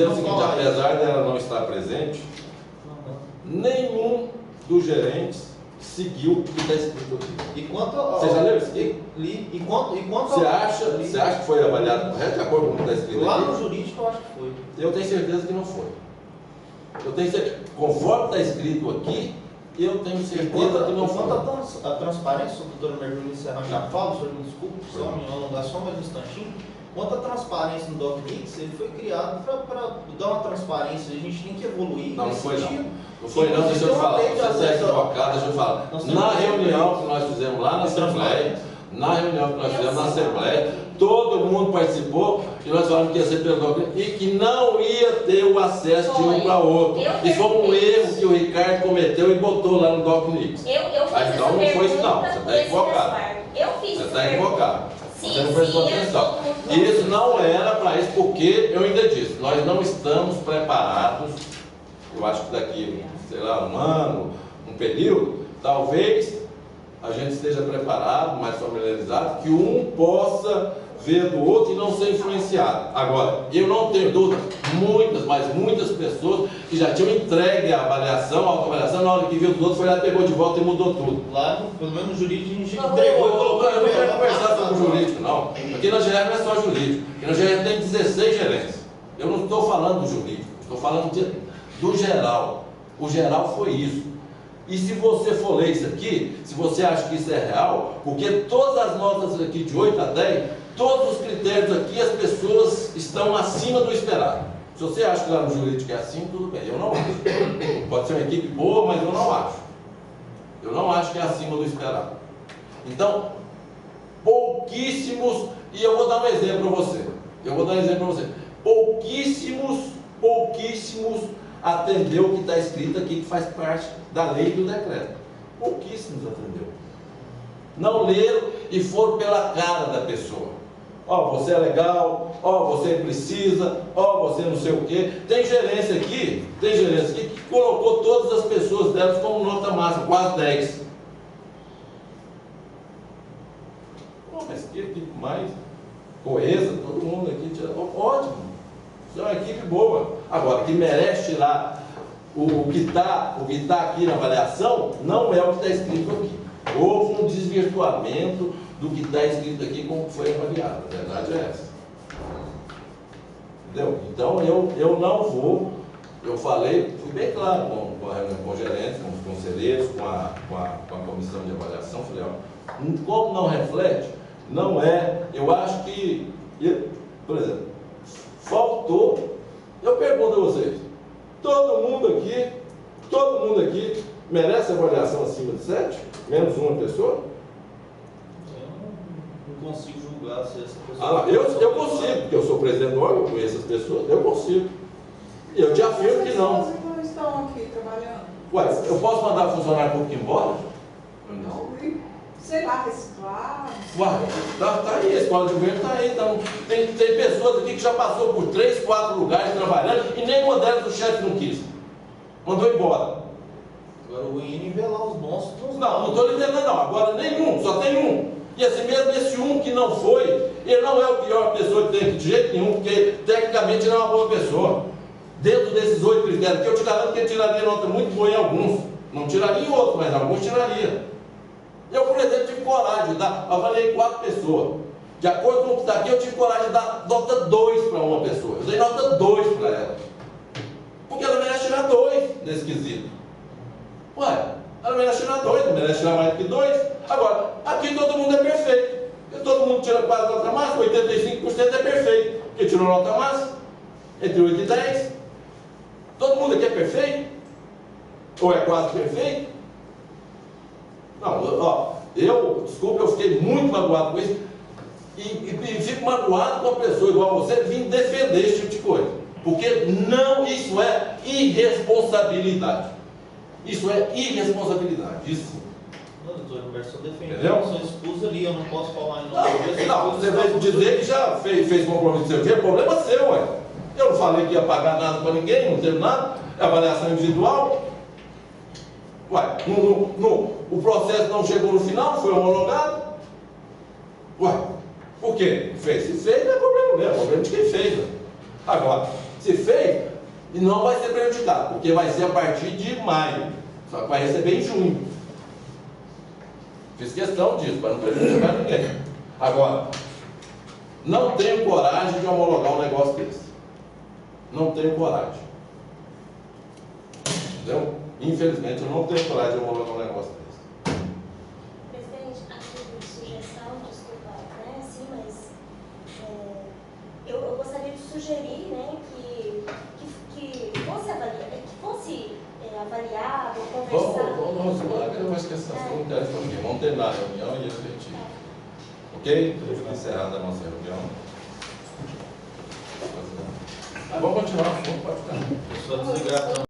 o seguinte, apesar dela não estar presente, nenhum dos gerentes seguiu o que está escrito aqui. E quanto Você já leu isso aqui? Li. E quanto Você acha que foi avaliado correto de acordo com o que está escrito lá aqui? no jurídico eu acho que foi. Eu tenho certeza que não foi. Eu tenho certeza, conforme está escrito aqui, eu tenho certeza que não foi. Quanto a transparência, o doutor Mergulho encerrar já fala, o senhor me desculpe, só me alongar só mais um instantinho. Quanto à transparência no DocMix, ele foi criado para dar uma transparência, a gente tem que evoluir. Não, não nesse foi sentido. não. Não foi não, deixa eu te falar. Você está equivocado, deixa eu falar. Na reunião que nós fizemos lá na Assembleia, todo mundo participou e nós falamos que ia ser pelo DocMix e que não ia ter o acesso de um para outro. Isso foi um erro que o Ricardo cometeu e botou lá no DocMix. Então não foi isso não, você está equivocado. Você está equivocado. Você não prestou atenção. Isso não era para isso, porque eu ainda disse, nós não estamos preparados. Eu acho que daqui, sei lá, um ano, um período, talvez a gente esteja preparado, mais familiarizado, que um possa ver do outro e não ser influenciado. Agora, eu não tenho dúvida, muitas pessoas que já tinham entregue a avaliação, a autoavaliação, na hora que viu do outro, foi lá, pegou de volta e mudou tudo. Lá, pelo menos no jurídico, a gente entregou e colocou. Eu não quero conversar sobre o jurídico, não. Aqui na GR não é só jurídico. Aqui na GR tem 16 gerentes. Eu não estou falando do jurídico, estou falando do geral. O geral foi isso. E se você for ler isso aqui, se você acha que isso é real, porque todas as notas aqui de 8 a 10, todos os critérios aqui, as pessoas estão acima do esperado. Se você acha que lá no jurídico é assim, tudo bem. Eu não acho. Pode ser uma equipe boa, mas eu não acho. Eu não acho que é acima do esperado. Então, pouquíssimos, e eu vou dar um exemplo para você. Pouquíssimos atendeu o que está escrito aqui, que faz parte da lei e do decreto. Pouquíssimos atendeu. Não leram e foram pela cara da pessoa. Ó, você é legal, ó, você precisa, ó, você não sei o quê. Tem gerência aqui que colocou todas as pessoas delas como nota máxima, quase 10. Pô, mas que equipe mais coesa, todo mundo aqui tira. Ótimo. Isso é uma equipe boa. Agora, que merece tirar o que está aqui na avaliação, não é o que está escrito aqui. Houve um desvirtuamento do que está escrito aqui como foi avaliado. A verdade é essa. Entendeu? Então, eu não vou, eu falei, fui bem claro com a reunião com os gerentes, com os conselheiros, com a comissão de avaliação, falei, ó, como não reflete, não é, eu acho que, por exemplo, faltou, eu pergunto a vocês, todo mundo aqui merece avaliação acima de 7? Menos uma pessoa? Eu não consigo julgar se essa pessoa... Eu consigo, porque eu sou presidente do órgão, eu conheço as pessoas, eu consigo. E eu te afirmo que não. As pessoas não estão aqui trabalhando. Ué, eu posso mandar funcionário público embora? Não, sei lá, reciclar. Ué, tá aí, a escola de governo está aí. Então, tem pessoas aqui que já passou por 3, 4 lugares trabalhando e nenhuma delas o chefe não quis. Mandou embora. Agora o ruim é nivelar os bons. Não estou nivelando não, agora nenhum, só tem um. E assim mesmo esse um que não foi, ele não é o pior pessoa que tem aqui de jeito nenhum, porque tecnicamente ele é uma boa pessoa. Dentro desses 8 critérios, que eu te garanto que ele tiraria nota muito boa em alguns. Não tiraria em outros, mas alguns tiraria. Eu, por exemplo, tive coragem de dar, avaliei 4 pessoas. De acordo com o que está aqui, eu tive coragem de dar nota 2 para uma pessoa. Eu dei nota 2 para ela. Porque ela merece tirar 2 nesse quesito. Ué, ela merece tirar 2, não merece tirar mais do que 2. Agora, aqui todo mundo é perfeito. Porque todo mundo tira quase nota máxima, 85% é perfeito. Porque tirou nota máxima, entre 8 e 10. Todo mundo aqui é perfeito? Ou é quase perfeito? Não, desculpa, eu fiquei muito magoado com isso. E fico magoado com uma pessoa igual a você vir defender esse tipo de coisa. Porque não, isso é irresponsabilidade. Isso é irresponsabilidade. Isso. Não, doutor Humberto, só defendendo. Entendeu? Eu sou expulso ali, eu não posso falar em nome. Não, você vai dizer que já fez compromisso com seu é problema seu, ué. Eu não falei que ia pagar nada para ninguém, não teve nada. É avaliação individual. Ué, o processo não chegou no final, foi homologado. Ué, por quê? Fez. Se fez, não é problema meu, é problema de quem fez. Ué. Agora, se fez, e não vai ser prejudicado, porque vai ser a partir de maio. Só que vai receber em junho. Fiz questão disso, para não prejudicar ninguém. Agora, não tenho coragem de homologar um negócio desse. Não tenho coragem. Entendeu? Infelizmente, eu não tenho coragem de homologar um negócio desse. Presidente, a título de sugestão, desculpa, né, sim, mas eu gostaria de sugerir, né, que fosse avaliado, conversado. Eu acho que essa não interessa para ninguém. Vamos terminar a reunião e refletir. Ok? Fica encerrada a nossa reunião. Vamos continuar, pode ficar. Só desligar.